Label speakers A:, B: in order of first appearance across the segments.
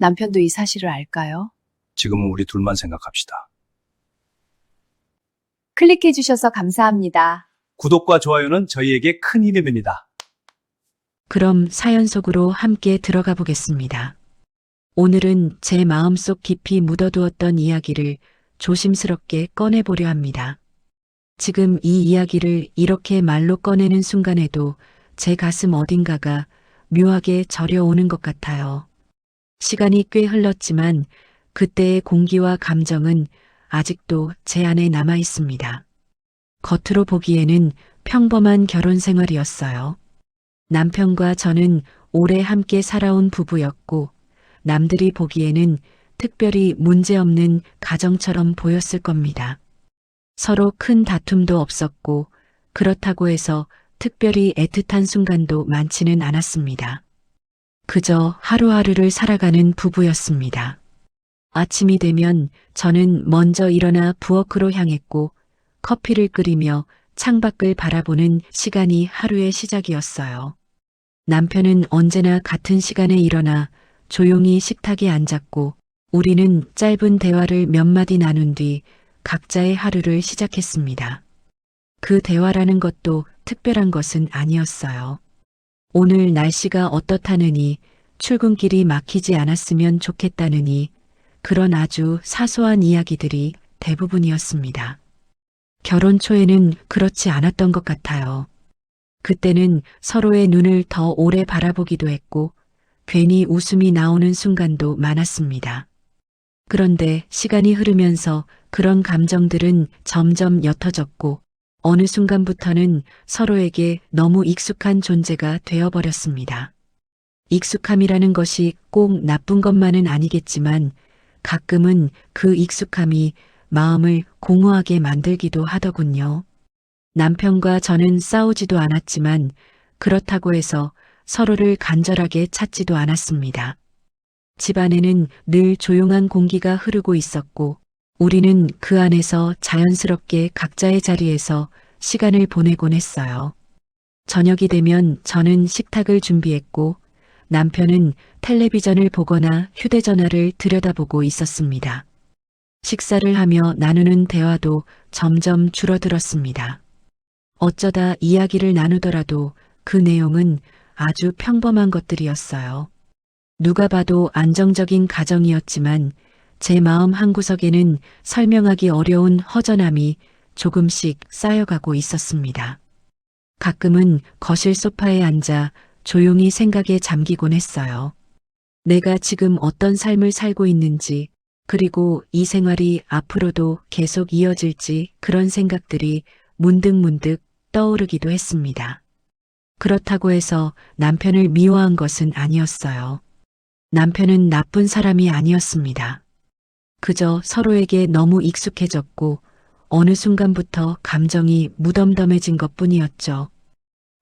A: 남편도 이 사실을 알까요?
B: 지금은 우리 둘만 생각합시다.
A: 클릭해주셔서 감사합니다.
B: 구독과 좋아요는 저희에게 큰 힘이 됩니다.
C: 그럼 사연 속으로 함께 들어가 보겠습니다. 오늘은 제 마음속 깊이 묻어두었던 이야기를 조심스럽게 꺼내보려 합니다. 지금 이 이야기를 이렇게 말로 꺼내는 순간에도 제 가슴 어딘가가 묘하게 저려오는 것 같아요. 시간이 꽤 흘렀지만 그때의 공기와 감정은 아직도 제 안에 남아 있습니다. 겉으로 보기에는 평범한 결혼 생활이었어요. 남편과 저는 오래 함께 살아온 부부였고 남들이 보기에는 특별히 문제없는 가정처럼 보였을 겁니다. 서로 큰 다툼도 없었고 그렇다고 해서 특별히 애틋한 순간도 많지는 않았습니다. 그저 하루하루를 살아가는 부부였습니다. 아침이 되면 저는 먼저 일어나 부엌으로 향했고 커피를 끓이며 창밖을 바라보는 시간이 하루의 시작이었어요. 남편은 언제나 같은 시간에 일어나 조용히 식탁에 앉았고 우리는 짧은 대화를 몇 마디 나눈 뒤 각자의 하루를 시작했습니다. 그 대화라는 것도 특별한 것은 아니었어요. 오늘 날씨가 어떻다느니 출근길이 막히지 않았으면 좋겠다느니 그런 아주 사소한 이야기들이 대부분이었습니다. 결혼 초에는 그렇지 않았던 것 같아요. 그때는 서로의 눈을 더 오래 바라보기도 했고 괜히 웃음이 나오는 순간도 많았습니다. 그런데 시간이 흐르면서 그런 감정들은 점점 옅어졌고 어느 순간부터는 서로에게 너무 익숙한 존재가 되어버렸습니다. 익숙함이라는 것이 꼭 나쁜 것만은 아니겠지만 가끔은 그 익숙함이 마음을 공허하게 만들기도 하더군요. 남편과 저는 싸우지도 않았지만 그렇다고 해서 서로를 간절하게 찾지도 않았습니다. 집안에는 늘 조용한 공기가 흐르고 있었고 우리는 그 안에서 자연스럽게 각자의 자리에서 시간을 보내곤 했어요. 저녁이 되면 저는 식탁을 준비했고 남편은 텔레비전을 보거나 휴대전화를 들여다보고 있었습니다. 식사를 하며 나누는 대화도 점점 줄어들었습니다. 어쩌다 이야기를 나누더라도 그 내용은 아주 평범한 것들이었어요. 누가 봐도 안정적인 가정이었지만 제 마음 한구석에는 설명하기 어려운 허전함이 조금씩 쌓여가고 있었습니다. 가끔은 거실 소파에 앉아 조용히 생각에 잠기곤 했어요. 내가 지금 어떤 삶을 살고 있는지, 그리고 이 생활이 앞으로도 계속 이어질지 그런 생각들이 문득문득 떠오르기도 했습니다. 그렇다고 해서 남편을 미워한 것은 아니었어요. 남편은 나쁜 사람이 아니었습니다. 그저 서로에게 너무 익숙해졌고 어느 순간부터 감정이 무덤덤해진 것뿐이었죠.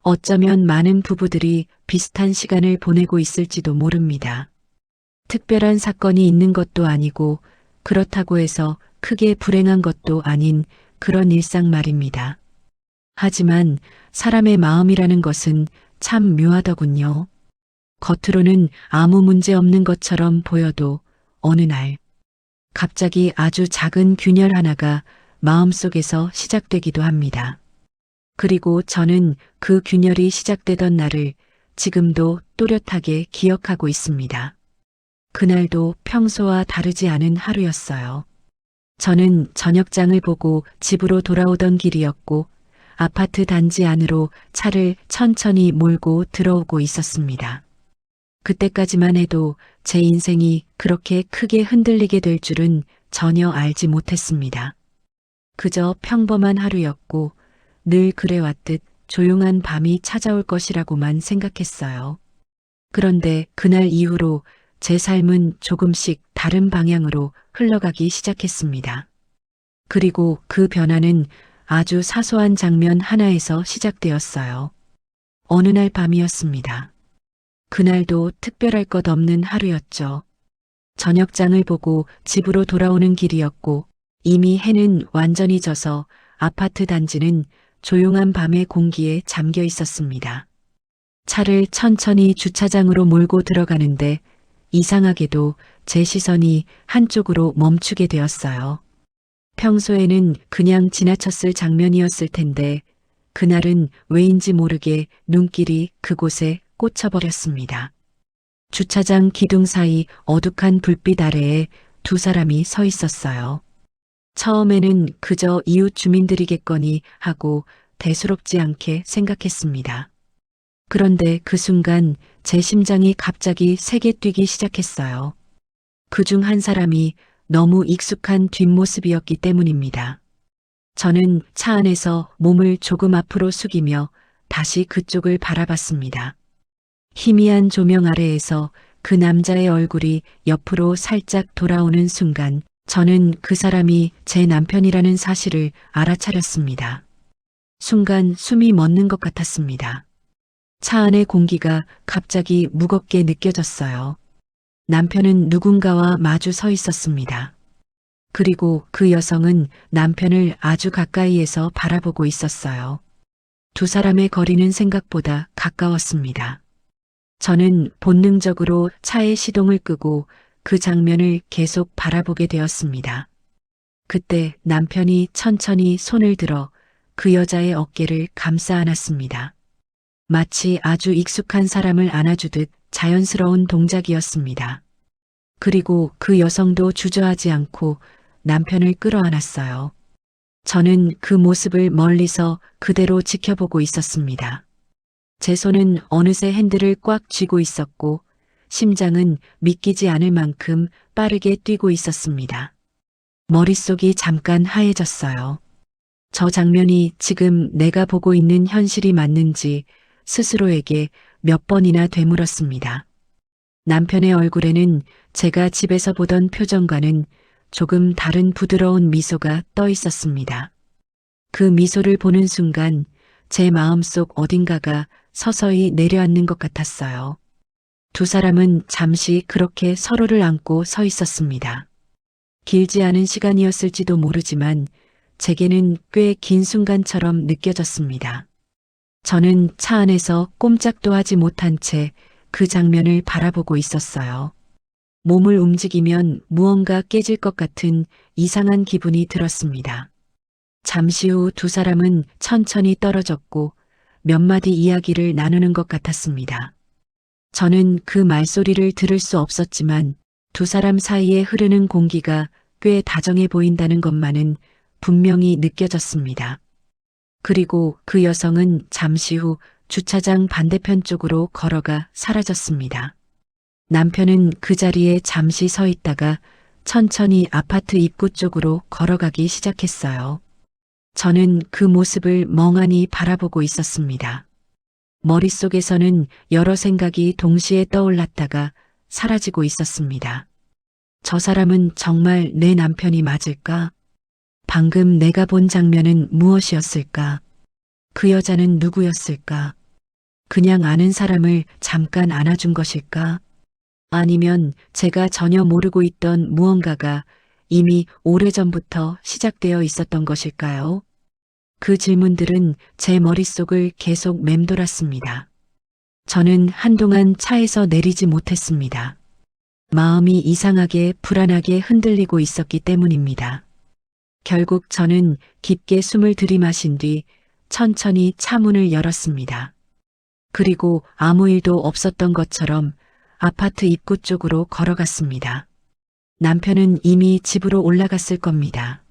C: 어쩌면 많은 부부들이 비슷한 시간을 보내고 있을지도 모릅니다. 특별한 사건이 있는 것도 아니고 그렇다고 해서 크게 불행한 것도 아닌 그런 일상 말입니다. 하지만 사람의 마음이라는 것은 참 묘하더군요. 겉으로는 아무 문제 없는 것처럼 보여도 어느 날 갑자기 아주 작은 균열 하나가 마음속에서 시작되기도 합니다. 그리고 저는 그 균열이 시작되던 날을 지금도 또렷하게 기억하고 있습니다. 그날도 평소와 다르지 않은 하루였어요. 저는 저녁장을 보고 집으로 돌아오던 길이었고 아파트 단지 안으로 차를 천천히 몰고 들어오고 있었습니다. 그때까지만 해도 제 인생이 그렇게 크게 흔들리게 될 줄은 전혀 알지 못했습니다. 그저 평범한 하루였고 늘 그래왔듯 조용한 밤이 찾아올 것이라고만 생각했어요. 그런데 그날 이후로 제 삶은 조금씩 다른 방향으로 흘러가기 시작했습니다. 그리고 그 변화는 아주 사소한 장면 하나에서 시작되었어요. 어느 날 밤이었습니다. 그날도 특별할 것 없는 하루였죠. 저녁장을 보고 집으로 돌아오는 길이었고 이미 해는 완전히 져서 아파트 단지는 조용한 밤의 공기에 잠겨 있었습니다. 차를 천천히 주차장으로 몰고 들어가는데 이상하게도 제 시선이 한쪽으로 멈추게 되었어요. 평소에는 그냥 지나쳤을 장면이었을 텐데 그날은 왜인지 모르게 눈길이 그곳에 꽂혀버렸습니다. 주차장 기둥 사이 어둑한 불빛 아래에 두 사람이 서 있었어요. 처음에는 그저 이웃 주민들이겠거니 하고 대수롭지 않게 생각했습니다. 그런데 그 순간 제 심장이 갑자기 세게 뛰기 시작했어요. 그중 한 사람이 너무 익숙한 뒷모습이었기 때문입니다. 저는 차 안에서 몸을 조금 앞으로 숙이며 다시 그쪽을 바라봤습니다. 희미한 조명 아래에서 그 남자의 얼굴이 옆으로 살짝 돌아오는 순간 저는 그 사람이 제 남편이라는 사실을 알아차렸습니다. 순간 숨이 멎는 것 같았습니다. 차 안의 공기가 갑자기 무겁게 느껴졌어요. 남편은 누군가와 마주 서 있었습니다. 그리고 그 여성은 남편을 아주 가까이에서 바라보고 있었어요. 두 사람의 거리는 생각보다 가까웠습니다. 저는 본능적으로 차의 시동을 끄고 그 장면을 계속 바라보게 되었습니다. 그때 남편이 천천히 손을 들어 그 여자의 어깨를 감싸 안았습니다. 마치 아주 익숙한 사람을 안아주듯 자연스러운 동작이었습니다. 그리고 그 여성도 주저하지 않고 남편을 끌어안았어요. 저는 그 모습을 멀리서 그대로 지켜보고 있었습니다. 제 손은 어느새 핸들을 꽉 쥐고 있었고 심장은 믿기지 않을 만큼 빠르게 뛰고 있었습니다. 머릿속이 잠깐 하얘졌어요. 저 장면이 지금 내가 보고 있는 현실이 맞는지 스스로에게 몇 번이나 되물었습니다. 남편의 얼굴에는 제가 집에서 보던 표정과는 조금 다른 부드러운 미소가 떠 있었습니다. 그 미소를 보는 순간 제 마음속 어딘가가 서서히 내려앉는 것 같았어요. 두 사람은 잠시 그렇게 서로를 안고 서 있었습니다. 길지 않은 시간이었을지도 모르지만 제게는 꽤 긴 순간처럼 느껴졌습니다. 저는 차 안에서 꼼짝도 하지 못한 채 그 장면을 바라보고 있었어요. 몸을 움직이면 무언가 깨질 것 같은 이상한 기분이 들었습니다. 잠시 후 두 사람은 천천히 떨어졌고 몇 마디 이야기를 나누는 것 같았습니다. 저는 그 말소리를 들을 수 없었지만 두 사람 사이에 흐르는 공기가 꽤 다정해 보인다는 것만은 분명히 느껴졌습니다. 그리고 그 여성은 잠시 후 주차장 반대편 쪽으로 걸어가 사라졌습니다. 남편은 그 자리에 잠시 서 있다가 천천히 아파트 입구 쪽으로 걸어가기 시작했어요. 저는 그 모습을 멍하니 바라보고 있었습니다. 머릿속에서는 여러 생각이 동시에 떠올랐다가 사라지고 있었습니다. 저 사람은 정말 내 남편이 맞을까? 방금 내가 본 장면은 무엇이었을까? 그 여자는 누구였을까? 그냥 아는 사람을 잠깐 안아준 것일까? 아니면 제가 전혀 모르고 있던 무언가가 이미 오래전부터 시작되어 있었던 것일까요? 그 질문들은 제 머릿속을 계속 맴돌았습니다. 저는 한동안 차에서 내리지 못했습니다. 마음이 이상하게 불안하게 흔들리고 있었기 때문입니다. 결국 저는 깊게 숨을 들이마신 뒤 천천히 차 문을 열었습니다. 그리고 아무 일도 없었던 것처럼 아파트 입구 쪽으로 걸어갔습니다. 남편은 이미 집으로 올라갔을 겁니다.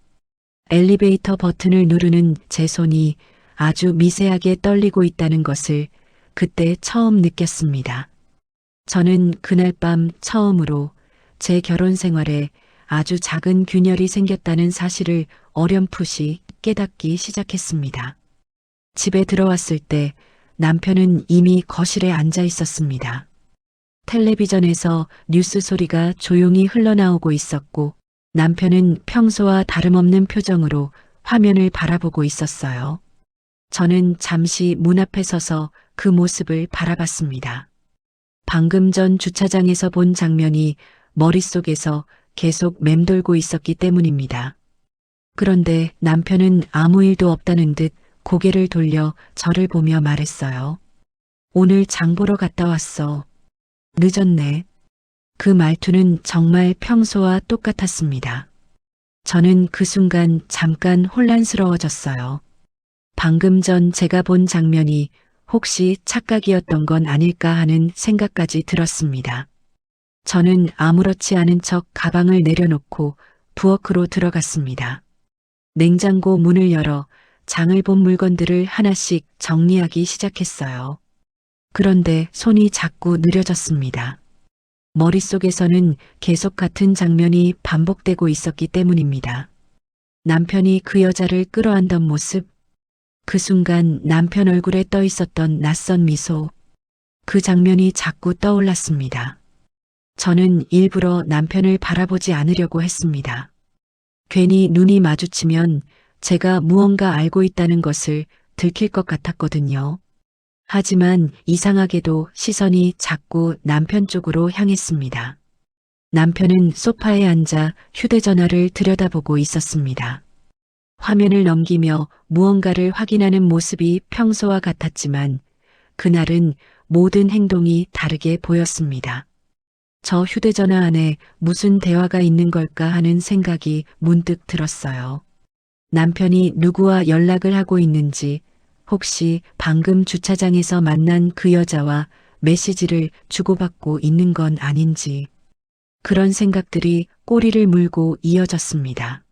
C: 엘리베이터 버튼을 누르는 제 손이 아주 미세하게 떨리고 있다는 것을 그때 처음 느꼈습니다. 저는 그날 밤 처음으로 제 결혼 생활에 아주 작은 균열이 생겼다는 사실을 어렴풋이 깨닫기 시작했습니다. 집에 들어왔을 때 남편은 이미 거실에 앉아 있었습니다. 텔레비전에서 뉴스 소리가 조용히 흘러나오고 있었고 남편은 평소와 다름없는 표정으로 화면을 바라보고 있었어요. 저는 잠시 문 앞에 서서 그 모습을 바라봤습니다. 방금 전 주차장에서 본 장면이 머릿속에서 계속 맴돌고 있었기 때문입니다. 그런데 남편은 아무 일도 없다는 듯 고개를 돌려 저를 보며 말했어요. 오늘 장 보러 갔다 왔어. 늦었네. 그 말투는 정말 평소와 똑같았습니다. 저는 그 순간 잠깐 혼란스러워졌어요. 방금 전 제가 본 장면이 혹시 착각이었던 건 아닐까 하는 생각까지 들었습니다. 저는 아무렇지 않은 척 가방을 내려놓고 부엌으로 들어갔습니다. 냉장고 문을 열어 장을 본 물건들을 하나씩 정리하기 시작했어요. 그런데 손이 자꾸 느려졌습니다. 머릿속에서는 계속 같은 장면이 반복되고 있었기 때문입니다. 남편이 그 여자를 끌어안던 모습, 그 순간 남편 얼굴에 떠 있었던 낯선 미소, 그 장면이 자꾸 떠올랐습니다. 저는 일부러 남편을 바라보지 않으려고 했습니다. 괜히 눈이 마주치면 제가 무언가 알고 있다는 것을 들킬 것 같았거든요. 하지만 이상하게도 시선이 자꾸 남편 쪽으로 향했습니다. 남편은 소파에 앉아 휴대전화를 들여다보고 있었습니다. 화면을 넘기며 무언가를 확인하는 모습이 평소와 같았지만 그날은 모든 행동이 다르게 보였습니다. 저 휴대전화 안에 무슨 대화가 있는 걸까 하는 생각이 문득 들었어요. 남편이 누구와 연락을 하고 있는지, 혹시 방금 주차장에서 만난 그 여자와 메시지를 주고받고 있는 건 아닌지, 그런 생각들이 꼬리를 물고 이어졌습니다.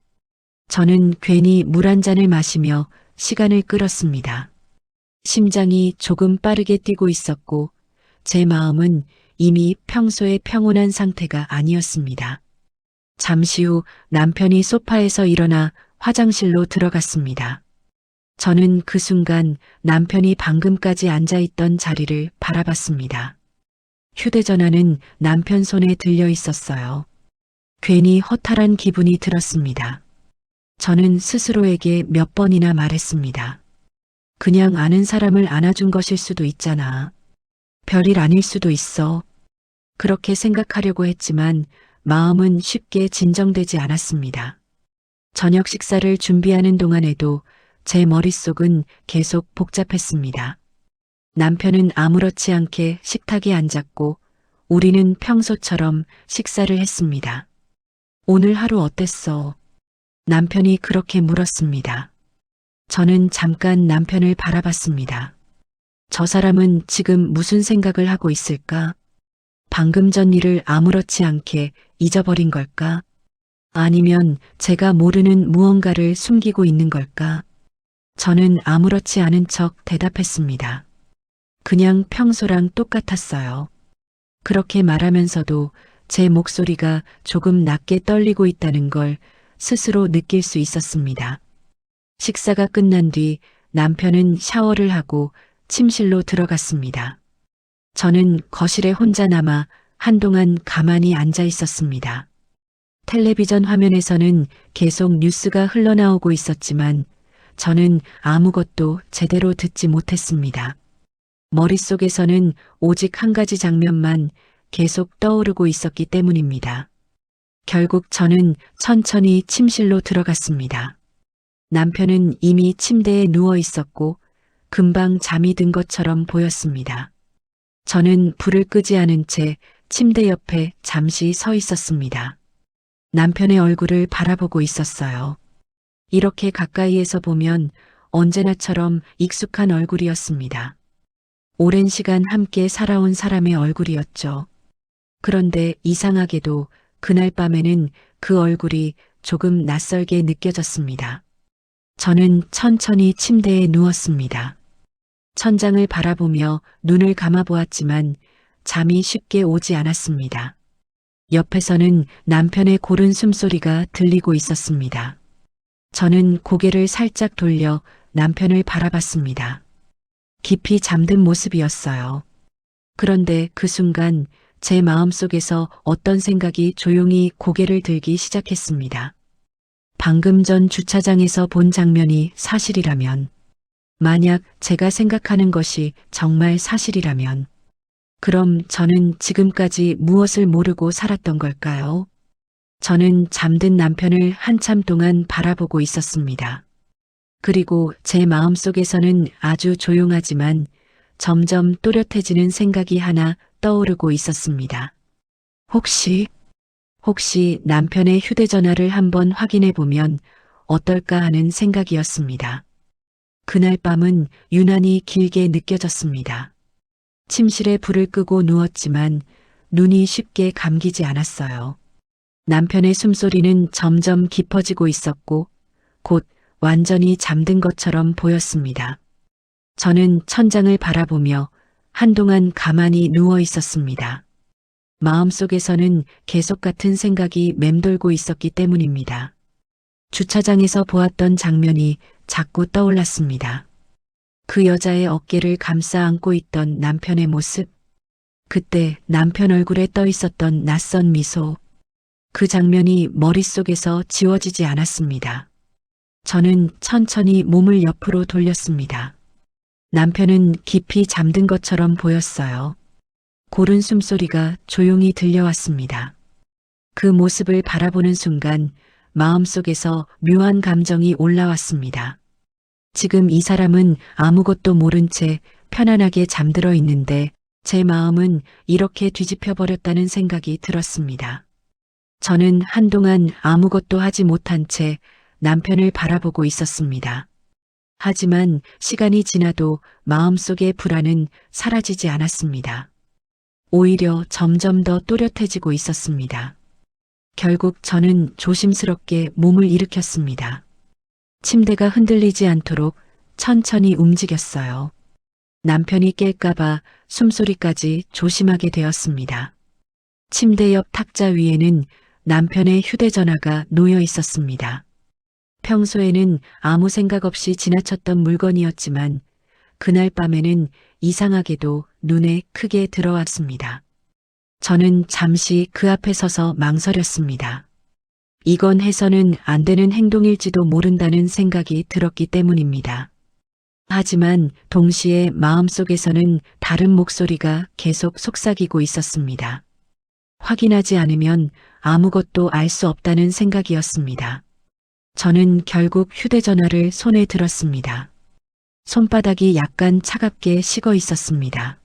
C: 저는 괜히 물 한 잔을 마시며 시간을 끌었습니다. 심장이 조금 빠르게 뛰고 있었고, 제 마음은 이미 평소의 평온한 상태가 아니었습니다. 잠시 후 남편이 소파에서 일어나 화장실로 들어갔습니다. 저는 그 순간 남편이 방금까지 앉아있던 자리를 바라봤습니다. 휴대전화는 남편 손에 들려 있었어요. 괜히 허탈한 기분이 들었습니다. 저는 스스로에게 몇 번이나 말했습니다. 그냥 아는 사람을 안아준 것일 수도 있잖아. 별일 아닐 수도 있어. 그렇게 생각하려고 했지만 마음은 쉽게 진정되지 않았습니다. 저녁 식사를 준비하는 동안에도 제 머릿속은 계속 복잡했습니다. 남편은 아무렇지 않게 식탁에 앉았고 우리는 평소처럼 식사를 했습니다. 오늘 하루 어땠어? 남편이 그렇게 물었습니다. 저는 잠깐 남편을 바라봤습니다. 저 사람은 지금 무슨 생각을 하고 있을까? 방금 전 일을 아무렇지 않게 잊어버린 걸까? 아니면 제가 모르는 무언가를 숨기고 있는 걸까? 저는 아무렇지 않은 척 대답했습니다. 그냥 평소랑 똑같았어요. 그렇게 말하면서도 제 목소리가 조금 낮게 떨리고 있다는 걸 스스로 느낄 수 있었습니다. 식사가 끝난 뒤 남편은 샤워를 하고 침실로 들어갔습니다. 저는 거실에 혼자 남아 한동안 가만히 앉아 있었습니다. 텔레비전 화면에서는 계속 뉴스가 흘러나오고 있었지만 저는 아무것도 제대로 듣지 못했습니다. 머릿속에서는 오직 한 가지 장면만 계속 떠오르고 있었기 때문입니다. 결국 저는 천천히 침실로 들어갔습니다. 남편은 이미 침대에 누워 있었고 금방 잠이 든 것처럼 보였습니다. 저는 불을 끄지 않은 채 침대 옆에 잠시 서 있었습니다. 남편의 얼굴을 바라보고 있었어요. 이렇게 가까이에서 보면 언제나처럼 익숙한 얼굴이었습니다. 오랜 시간 함께 살아온 사람의 얼굴이었죠. 그런데 이상하게도 그날 밤에는 그 얼굴이 조금 낯설게 느껴졌습니다. 저는 천천히 침대에 누웠습니다. 천장을 바라보며 눈을 감아보았지만 잠이 쉽게 오지 않았습니다. 옆에서는 남편의 고른 숨소리가 들리고 있었습니다. 저는 고개를 살짝 돌려 남편을 바라봤습니다. 깊이 잠든 모습이었어요. 그런데 그 순간 제 마음속에서 어떤 생각이 조용히 고개를 들기 시작했습니다. 방금 전 주차장에서 본 장면이 사실이라면, 만약 제가 생각하는 것이 정말 사실이라면, 그럼 저는 지금까지 무엇을 모르고 살았던 걸까요? 저는 잠든 남편을 한참 동안 바라보고 있었습니다. 그리고 제 마음속에서는 아주 조용하지만 점점 또렷해지는 생각이 하나 떠오르고 있었습니다. 혹시 남편의 휴대전화를 한번 확인해 보면 어떨까 하는 생각이었습니다. 그날 밤은 유난히 길게 느껴졌습니다. 침실에 불을 끄고 누웠지만 눈이 쉽게 감기지 않았어요. 남편의 숨소리는 점점 깊어지고 있었고 곧 완전히 잠든 것처럼 보였습니다. 저는 천장을 바라보며 한동안 가만히 누워 있었습니다. 마음속에서는 계속 같은 생각이 맴돌고 있었기 때문입니다. 주차장에서 보았던 장면이 자꾸 떠올랐습니다. 그 여자의 어깨를 감싸 안고 있던 남편의 모습, 그때 남편 얼굴에 떠 있었던 낯선 미소, 그 장면이 머릿속에서 지워지지 않았습니다. 저는 천천히 몸을 옆으로 돌렸습니다. 남편은 깊이 잠든 것처럼 보였어요. 고른 숨소리가 조용히 들려왔습니다. 그 모습을 바라보는 순간 마음속에서 묘한 감정이 올라왔습니다. 지금 이 사람은 아무것도 모른 채 편안하게 잠들어 있는데 제 마음은 이렇게 뒤집혀 버렸다는 생각이 들었습니다. 저는 한동안 아무것도 하지 못한 채 남편을 바라보고 있었습니다. 하지만 시간이 지나도 마음속의 불안은 사라지지 않았습니다. 오히려 점점 더 또렷해지고 있었습니다. 결국 저는 조심스럽게 몸을 일으켰습니다. 침대가 흔들리지 않도록 천천히 움직였어요. 남편이 깰까봐 숨소리까지 조심하게 되었습니다. 침대 옆 탁자 위에는 남편의 휴대전화가 놓여 있었습니다. 평소에는 아무 생각 없이 지나쳤던 물건이었지만 그날 밤에는 이상하게도 눈에 크게 들어왔습니다. 저는 잠시 그 앞에 서서 망설였습니다. 이건 해서는 안 되는 행동일지도 모른다는 생각이 들었기 때문입니다. 하지만 동시에 마음속에서는 다른 목소리가 계속 속삭이고 있었습니다. 확인하지 않으면 아무것도 알 수 없다는 생각이었습니다. 저는 결국 휴대전화를 손에 들었습니다. 손바닥이 약간 차갑게 식어 있었습니다.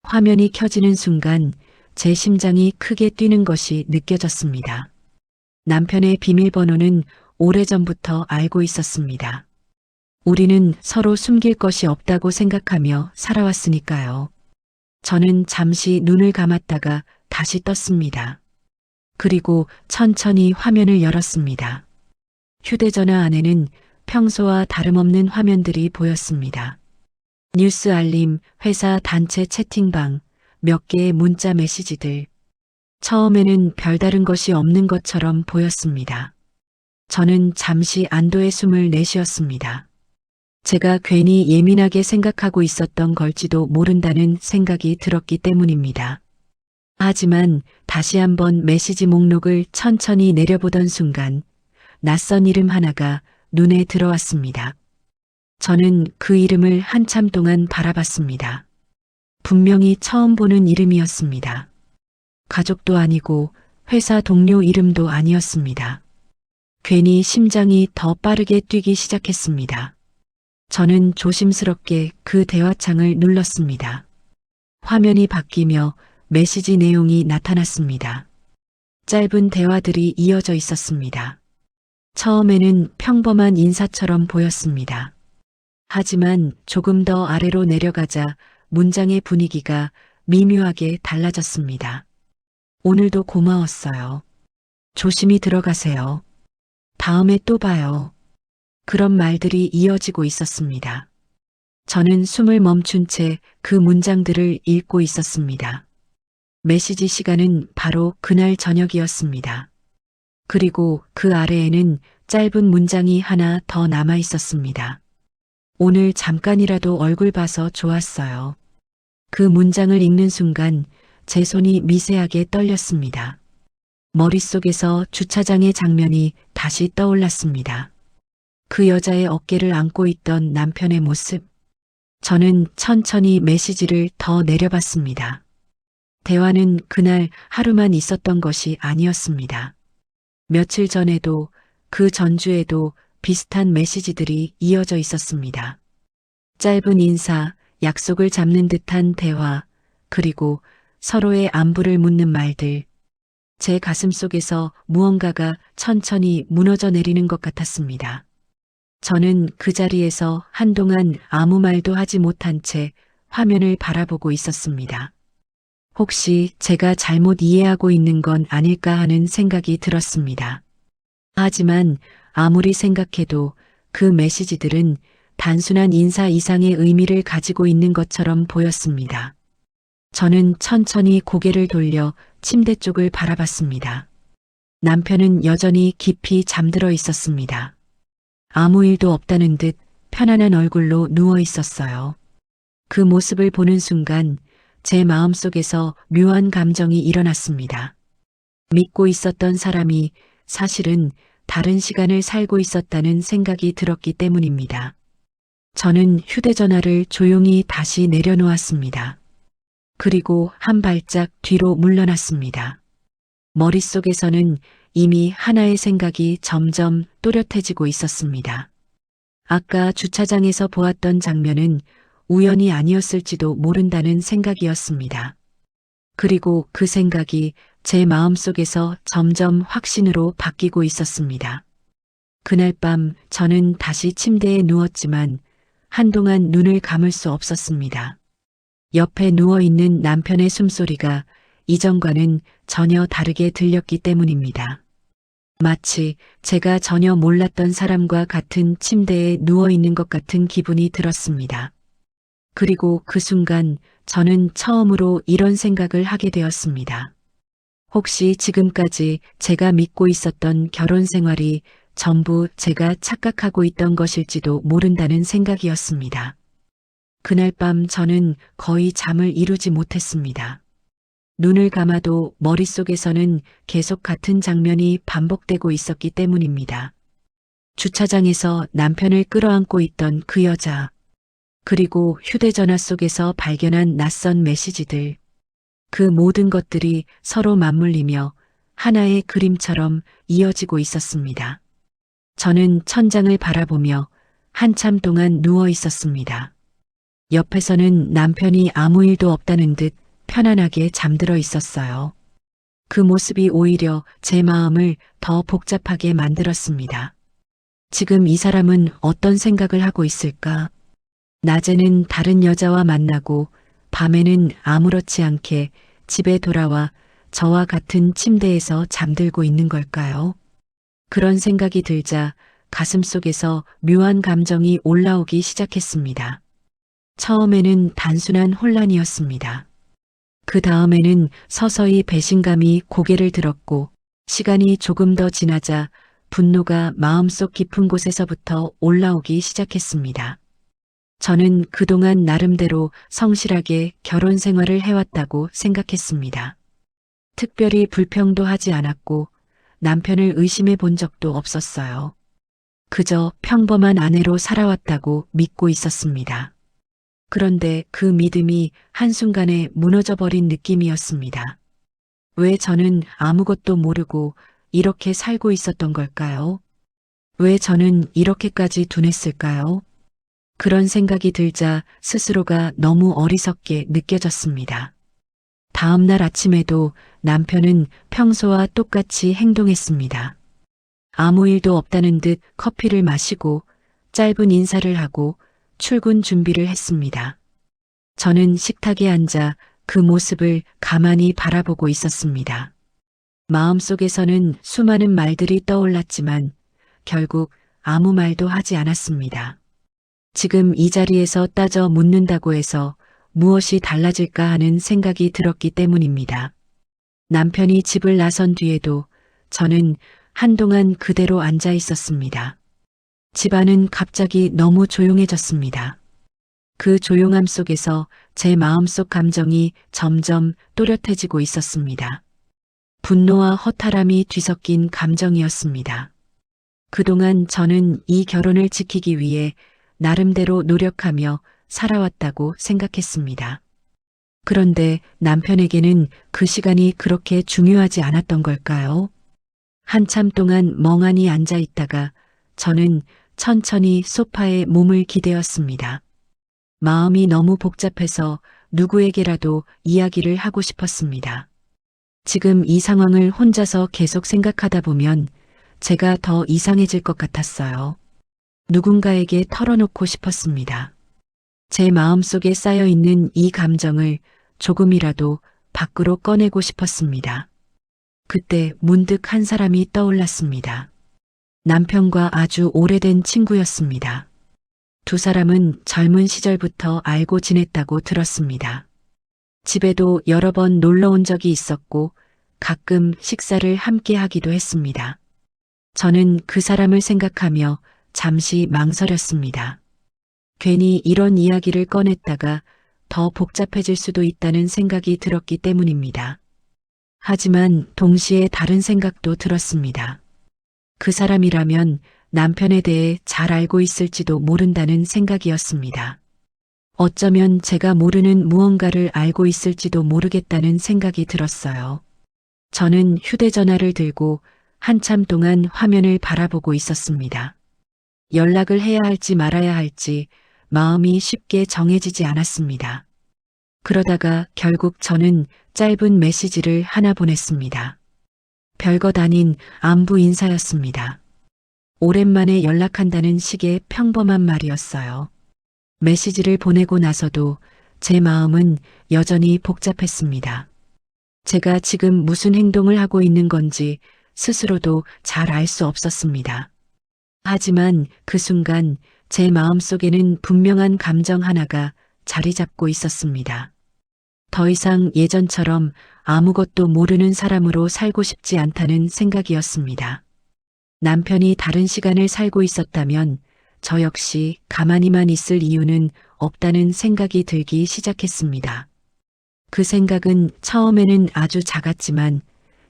C: 화면이 켜지는 순간 제 심장이 크게 뛰는 것이 느껴졌습니다. 남편의 비밀번호는 오래전부터 알고 있었습니다. 우리는 서로 숨길 것이 없다고 생각하며 살아왔으니까요. 저는 잠시 눈을 감았다가 다시 떴습니다. 그리고 천천히 화면을 열었습니다. 휴대전화 안에는 평소와 다름없는 화면들이 보였습니다. 뉴스 알림, 회사 단체 채팅방, 몇 개의 문자 메시지들. 처음에는 별다른 것이 없는 것처럼 보였습니다. 저는 잠시 안도의 숨을 내쉬었습니다. 제가 괜히 예민하게 생각하고 있었던 걸지도 모른다는 생각이 들었기 때문입니다. 하지만 다시 한번 메시지 목록을 천천히 내려보던 순간 낯선 이름 하나가 눈에 들어왔습니다. 저는 그 이름을 한참 동안 바라봤습니다. 분명히 처음 보는 이름이었습니다. 가족도 아니고 회사 동료 이름도 아니었습니다. 괜히 심장이 더 빠르게 뛰기 시작했습니다. 저는 조심스럽게 그 대화창을 눌렀습니다. 화면이 바뀌며 메시지 내용이 나타났습니다. 짧은 대화들이 이어져 있었습니다. 처음에는 평범한 인사처럼 보였습니다. 하지만 조금 더 아래로 내려가자 문장의 분위기가 미묘하게 달라졌습니다. 오늘도 고마웠어요. 조심히 들어가세요. 다음에 또 봐요. 그런 말들이 이어지고 있었습니다. 저는 숨을 멈춘 채 그 문장들을 읽고 있었습니다. 메시지 시간은 바로 그날 저녁이었습니다. 그리고 그 아래에는 짧은 문장이 하나 더 남아 있었습니다. 오늘 잠깐이라도 얼굴 봐서 좋았어요. 그 문장을 읽는 순간 제 손이 미세하게 떨렸습니다. 머릿속에서 주차장의 장면이 다시 떠올랐습니다. 그 여자의 어깨를 안고 있던 남편의 모습. 저는 천천히 메시지를 더 내려봤습니다. 대화는 그날 하루만 있었던 것이 아니었습니다. 며칠 전에도 그 전주에도 비슷한 메시지들이 이어져 있었습니다. 짧은 인사, 약속을 잡는 듯한 대화, 그리고 서로의 안부를 묻는 말들. 제 가슴 속에서 무언가가 천천히 무너져 내리는 것 같았습니다. 저는 그 자리에서 한동안 아무 말도 하지 못한 채 화면을 바라보고 있었습니다. 혹시 제가 잘못 이해하고 있는 건 아닐까 하는 생각이 들었습니다. 하지만 아무리 생각해도 그 메시지들은 단순한 인사 이상의 의미를 가지고 있는 것처럼 보였습니다. 저는 천천히 고개를 돌려 침대 쪽을 바라봤습니다. 남편은 여전히 깊이 잠들어 있었습니다. 아무 일도 없다는 듯 편안한 얼굴로 누워 있었어요. 그 모습을 보는 순간 제 마음속에서 묘한 감정이 일어났습니다. 믿고 있었던 사람이 사실은 다른 시간을 살고 있었다는 생각이 들었기 때문입니다. 저는 휴대전화를 조용히 다시 내려놓았습니다. 그리고 한 발짝 뒤로 물러났습니다. 머릿속에서는 이미 하나의 생각이 점점 또렷해지고 있었습니다. 아까 주차장에서 보았던 장면은 우연이 아니었을지도 모른다는 생각이었습니다. 그리고 그 생각이 제 마음속에서 점점 확신으로 바뀌고 있었습니다. 그날 밤 저는 다시 침대에 누웠지만 한동안 눈을 감을 수 없었습니다. 옆에 누워있는 남편의 숨소리가 이전과는 전혀 다르게 들렸기 때문입니다. 마치 제가 전혀 몰랐던 사람과 같은 침대에 누워있는 것 같은 기분이 들었습니다. 그리고 그 순간 저는 처음으로 이런 생각을 하게 되었습니다. 혹시 지금까지 제가 믿고 있었던 결혼 생활이 전부 제가 착각하고 있던 것일지도 모른다는 생각이었습니다. 그날 밤 저는 거의 잠을 이루지 못했습니다. 눈을 감아도 머릿속에서는 계속 같은 장면이 반복되고 있었기 때문입니다. 주차장에서 남편을 끌어안고 있던 그 여자, 그리고 휴대전화 속에서 발견한 낯선 메시지들, 그 모든 것들이 서로 맞물리며 하나의 그림처럼 이어지고 있었습니다. 저는 천장을 바라보며 한참 동안 누워 있었습니다. 옆에서는 남편이 아무 일도 없다는 듯 편안하게 잠들어 있었어요. 그 모습이 오히려 제 마음을 더 복잡하게 만들었습니다. 지금 이 사람은 어떤 생각을 하고 있을까? 낮에는 다른 여자와 만나고 밤에는 아무렇지 않게 집에 돌아와 저와 같은 침대에서 잠들고 있는 걸까요? 그런 생각이 들자 가슴속에서 묘한 감정이 올라오기 시작했습니다. 처음에는 단순한 혼란이었습니다. 그 다음에는 서서히 배신감이 고개를 들었고 시간이 조금 더 지나자 분노가 마음속 깊은 곳에서부터 올라오기 시작했습니다. 저는 그동안 나름대로 성실하게 결혼 생활을 해왔다고 생각했습니다. 특별히 불평도 하지 않았고 남편을 의심해 본 적도 없었어요. 그저 평범한 아내로 살아왔다고 믿고 있었습니다. 그런데 그 믿음이 한순간에 무너져버린 느낌이었습니다. 왜 저는 아무것도 모르고 이렇게 살고 있었던 걸까요? 왜 저는 이렇게까지 둔했을까요? 그런 생각이 들자 스스로가 너무 어리석게 느껴졌습니다. 다음 날 아침에도 남편은 평소와 똑같이 행동했습니다. 아무 일도 없다는 듯 커피를 마시고 짧은 인사를 하고 출근 준비를 했습니다. 저는 식탁에 앉아 그 모습을 가만히 바라보고 있었습니다. 마음속에서는 수많은 말들이 떠올랐지만 결국 아무 말도 하지 않았습니다. 지금 이 자리에서 따져 묻는다고 해서 무엇이 달라질까 하는 생각이 들었기 때문입니다. 남편이 집을 나선 뒤에도 저는 한동안 그대로 앉아 있었습니다. 집안은 갑자기 너무 조용해졌습니다. 그 조용함 속에서 제 마음속 감정이 점점 또렷해지고 있었습니다. 분노와 허탈함이 뒤섞인 감정이었습니다. 그동안 저는 이 결혼을 지키기 위해 나름대로 노력하며 살아왔다고 생각했습니다. 그런데 남편에게는 그 시간이 그렇게 중요하지 않았던 걸까요? 한참 동안 멍하니 앉아 있다가 저는 천천히 소파에 몸을 기대었습니다. 마음이 너무 복잡해서 누구에게라도 이야기를 하고 싶었습니다. 지금 이 상황을 혼자서 계속 생각하다 보면 제가 더 이상해질 것 같았어요. 누군가에게 털어놓고 싶었습니다. 제 마음속에 쌓여 있는 이 감정을 조금이라도 밖으로 꺼내고 싶었습니다. 그때 문득 한 사람이 떠올랐습니다. 남편과 아주 오래된 친구였습니다. 두 사람은 젊은 시절부터 알고 지냈다고 들었습니다. 집에도 여러 번 놀러 온 적이 있었고 가끔 식사를 함께 하기도 했습니다. 저는 그 사람을 생각하며 잠시 망설였습니다. 괜히 이런 이야기를 꺼냈다가 더 복잡해질 수도 있다는 생각이 들었기 때문입니다. 하지만 동시에 다른 생각도 들었습니다. 그 사람이라면 남편에 대해 잘 알고 있을지도 모른다는 생각이었습니다. 어쩌면 제가 모르는 무언가를 알고 있을지도 모르겠다는 생각이 들었어요. 저는 휴대전화를 들고 한참 동안 화면을 바라보고 있었습니다. 연락을 해야 할지 말아야 할지 마음이 쉽게 정해지지 않았습니다. 그러다가 결국 저는 짧은 메시지를 하나 보냈습니다. 별것 아닌 안부 인사였습니다. 오랜만에 연락한다는 식의 평범한 말이었어요. 메시지를 보내고 나서도 제 마음은 여전히 복잡했습니다. 제가 지금 무슨 행동을 하고 있는 건지 스스로도 잘 알 수 없었습니다. 하지만 그 순간 제 마음속에는 분명한 감정 하나가 자리 잡고 있었습니다. 더 이상 예전처럼 아무것도 모르는 사람으로 살고 싶지 않다는 생각이었습니다. 남편이 다른 시간을 살고 있었다면 저 역시 가만히만 있을 이유는 없다는 생각이 들기 시작했습니다. 그 생각은 처음에는 아주 작았지만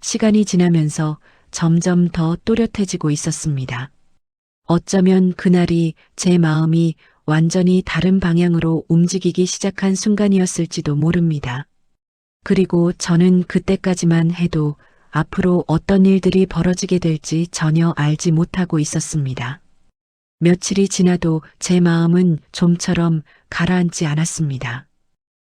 C: 시간이 지나면서 점점 더 또렷해지고 있었습니다. 어쩌면 그날이 제 마음이 완전히 다른 방향으로 움직이기 시작한 순간이었을지도 모릅니다. 그리고 저는 그때까지만 해도 앞으로 어떤 일들이 벌어지게 될지 전혀 알지 못하고 있었습니다. 며칠이 지나도 제 마음은 좀처럼 가라앉지 않았습니다.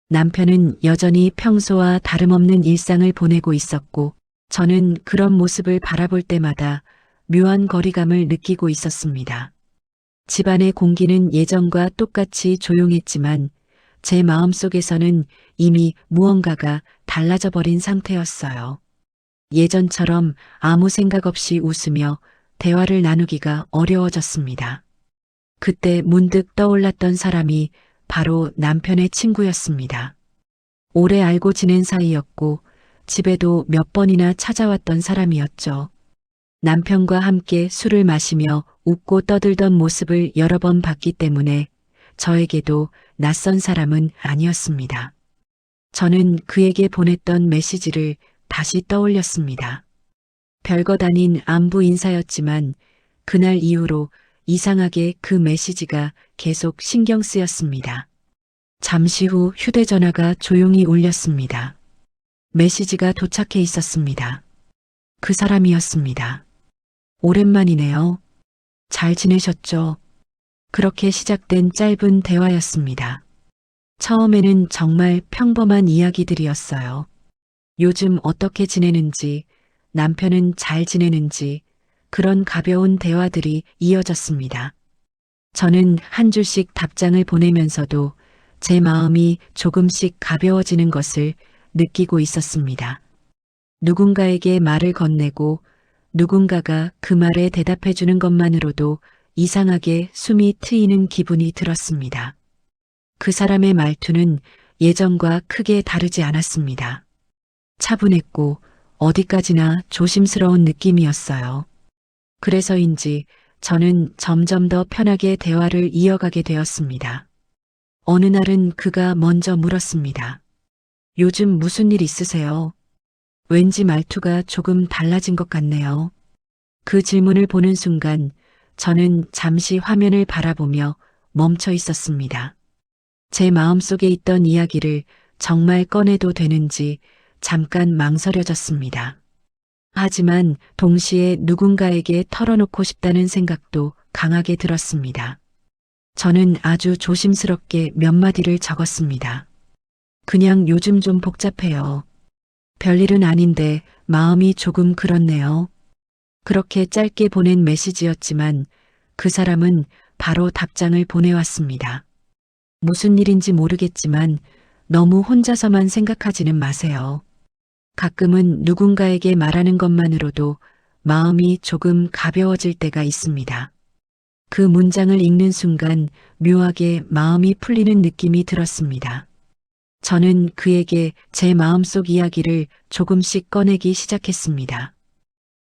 C: 남편은 여전히 평소와 다름없는 일상을 보내고 있었고 저는 그런 모습을 바라볼 때마다 묘한 거리감을 느끼고 있었습니다. 집안의 공기는 예전과 똑같이 조용했지만 제 마음속에서는 이미 무언가가 달라져 버린 상태였어요. 예전처럼 아무 생각 없이 웃으며 대화를 나누기가 어려워졌습니다. 그때 문득 떠올랐던 사람이 바로 남편의 친구였습니다. 오래 알고 지낸 사이였고 집에도 몇 번이나 찾아왔던 사람이었죠. 남편과 함께 술을 마시며 웃고 떠들던 모습을 여러 번 봤기 때문에 저에게도 낯선 사람은 아니었습니다. 저는 그에게 보냈던 메시지를 다시 떠올렸습니다. 별것 아닌 안부 인사였지만 그날 이후로 이상하게 그 메시지가 계속 신경 쓰였습니다. 잠시 후 휴대전화가 조용히 울렸습니다. 메시지가 도착해 있었습니다. 그 사람이었습니다. 오랜만이네요. 잘 지내셨죠? 그렇게 시작된 짧은 대화였습니다. 처음에는 정말 평범한 이야기들이었어요. 요즘 어떻게 지내는지, 남편은 잘 지내는지, 그런 가벼운 대화들이 이어졌습니다. 저는 한 줄씩 답장을 보내면서도 제 마음이 조금씩 가벼워지는 것을 느끼고 있었습니다. 누군가에게 말을 건네고 누군가가 그 말에 대답해 주는 것만으로도 이상하게 숨이 트이는 기분이 들었습니다. 그 사람의 말투는 예전과 크게 다르지 않았습니다. 차분했고 어디까지나 조심스러운 느낌이었어요. 그래서인지 저는 점점 더 편하게 대화를 이어가게 되었습니다. 어느 날은 그가 먼저 물었습니다. 요즘 무슨 일 있으세요? 왠지 말투가 조금 달라진 것 같네요. 그 질문을 보는 순간 저는 잠시 화면을 바라보며 멈춰 있었습니다. 제 마음속에 있던 이야기를 정말 꺼내도 되는지 잠깐 망설여졌습니다. 하지만 동시에 누군가에게 털어놓고 싶다는 생각도 강하게 들었습니다. 저는 아주 조심스럽게 몇 마디를 적었습니다. 그냥 요즘 좀 복잡해요. 별일은 아닌데 마음이 조금 그렇네요. 그렇게 짧게 보낸 메시지였지만 그 사람은 바로 답장을 보내왔습니다. 무슨 일인지 모르겠지만 너무 혼자서만 생각하지는 마세요. 가끔은 누군가에게 말하는 것만으로도 마음이 조금 가벼워질 때가 있습니다. 그 문장을 읽는 순간 묘하게 마음이 풀리는 느낌이 들었습니다. 저는 그에게 제 마음속 이야기를 조금씩 꺼내기 시작했습니다.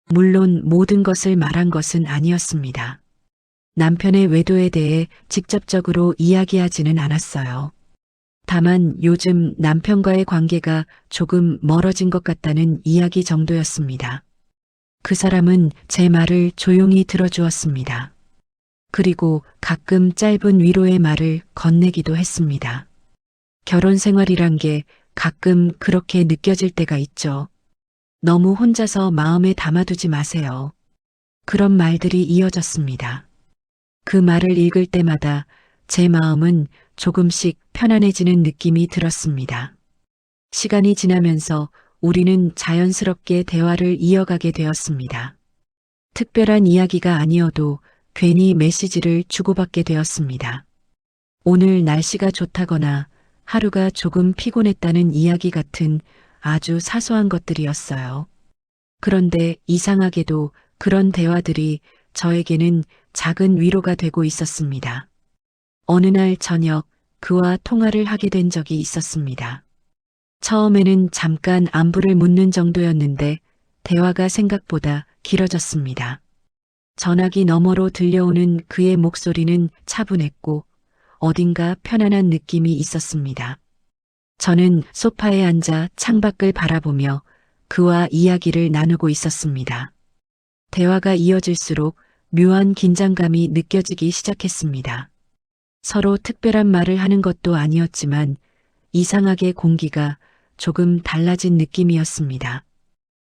C: 물론 모든 것을 말한 것은 아니었습니다. 남편의 외도에 대해 직접적으로 이야기하지는 않았어요. 다만 요즘 남편과의 관계가 조금 멀어진 것 같다는 이야기 정도였습니다. 그 사람은 제 말을 조용히 들어주었습니다. 그리고 가끔 짧은 위로의 말을 건네기도 했습니다. 결혼 생활이란 게 가끔 그렇게 느껴질 때가 있죠. 너무 혼자서 마음에 담아두지 마세요. 그런 말들이 이어졌습니다. 그 말을 읽을 때마다 제 마음은 조금씩 편안해지는 느낌이 들었습니다. 시간이 지나면서 우리는 자연스럽게 대화를 이어가게 되었습니다. 특별한 이야기가 아니어도 괜히 메시지를 주고받게 되었습니다. 오늘 날씨가 좋다거나 하루가 조금 피곤했다는 이야기 같은 아주 사소한 것들이었어요. 그런데 이상하게도 그런 대화들이 저에게는 작은 위로가 되고 있었습니다. 어느 날 저녁 그와 통화를 하게 된 적이 있었습니다. 처음에는 잠깐 안부를 묻는 정도였는데 대화가 생각보다 길어졌습니다. 전화기 너머로 들려오는 그의 목소리는 차분했고 어딘가 편안한 느낌이 있었습니다. 저는 소파에 앉아 창밖을 바라보며 그와 이야기를 나누고 있었습니다. 대화가 이어질수록 묘한 긴장감이 느껴지기 시작했습니다. 서로 특별한 말을 하는 것도 아니었지만 이상하게 공기가 조금 달라진 느낌이었습니다.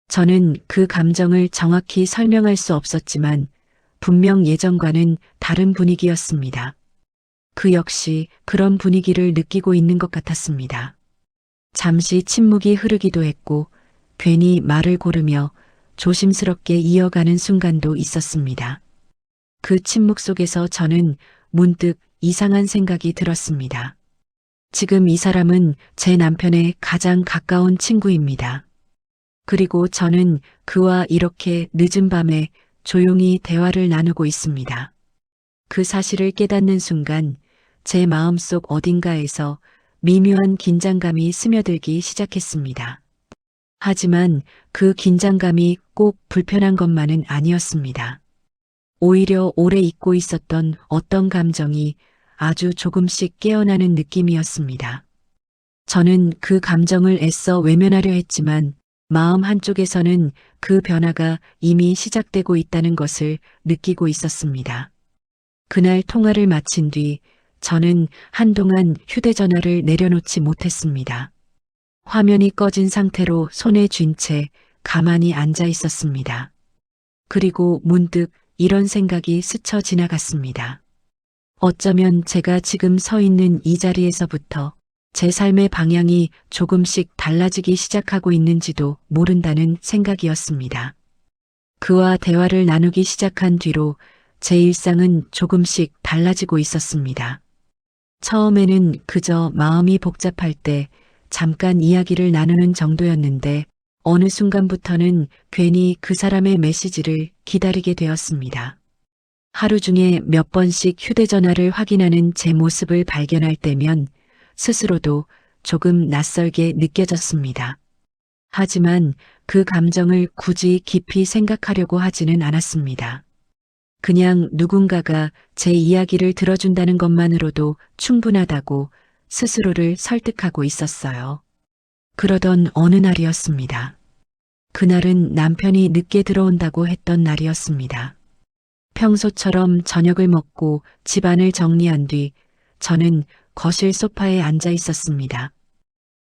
C: 저는 그 감정을 정확히 설명할 수 없었지만 분명 예전과는 다른 분위기였습니다. 그 역시 그런 분위기를 느끼고 있는 것 같았습니다. 잠시 침묵이 흐르기도 했고 괜히 말을 고르며 조심스럽게 이어가는 순간도 있었습니다. 그 침묵 속에서 저는 문득 이상한 생각이 들었습니다. 지금 이 사람은 제 남편의 가장 가까운 친구입니다. 그리고 저는 그와 이렇게 늦은 밤에 조용히 대화를 나누고 있습니다. 그 사실을 깨닫는 순간 제 마음속 어딘가에서 미묘한 긴장감이 스며들기 시작했습니다. 하지만 그 긴장감이 꼭 불편한 것만은 아니었습니다. 오히려 오래 잊고 있었던 어떤 감정이 아주 조금씩 깨어나는 느낌이었습니다. 저는 그 감정을 애써 외면하려 했지만 마음 한쪽에서는 그 변화가 이미 시작되고 있다는 것을 느끼고 있었습니다. 그날 통화를 마친 뒤 저는 한동안 휴대전화를 내려놓지 못했습니다. 화면이 꺼진 상태로 손에 쥔 채 가만히 앉아 있었습니다. 그리고 문득 이런 생각이 스쳐 지나갔습니다. 어쩌면 제가 지금 서 있는 이 자리에서부터 제 삶의 방향이 조금씩 달라지기 시작하고 있는지도 모른다는 생각이었습니다. 그와 대화를 나누기 시작한 뒤로 제 일상은 조금씩 달라지고 있었습니다. 처음에는 그저 마음이 복잡할 때 잠깐 이야기를 나누는 정도였는데 어느 순간부터는 괜히 그 사람의 메시지를 기다리게 되었습니다. 하루 중에 몇 번씩 휴대전화를 확인하는 제 모습을 발견할 때면 스스로도 조금 낯설게 느껴졌습니다. 하지만 그 감정을 굳이 깊이 생각하려고 하지는 않았습니다. 그냥 누군가가 제 이야기를 들어준다는 것만으로도 충분하다고 스스로를 설득하고 있었어요. 그러던 어느 날이었습니다. 그날은 남편이 늦게 들어온다고 했던 날이었습니다. 평소처럼 저녁을 먹고 집안을 정리한 뒤 저는 거실 소파에 앉아 있었습니다.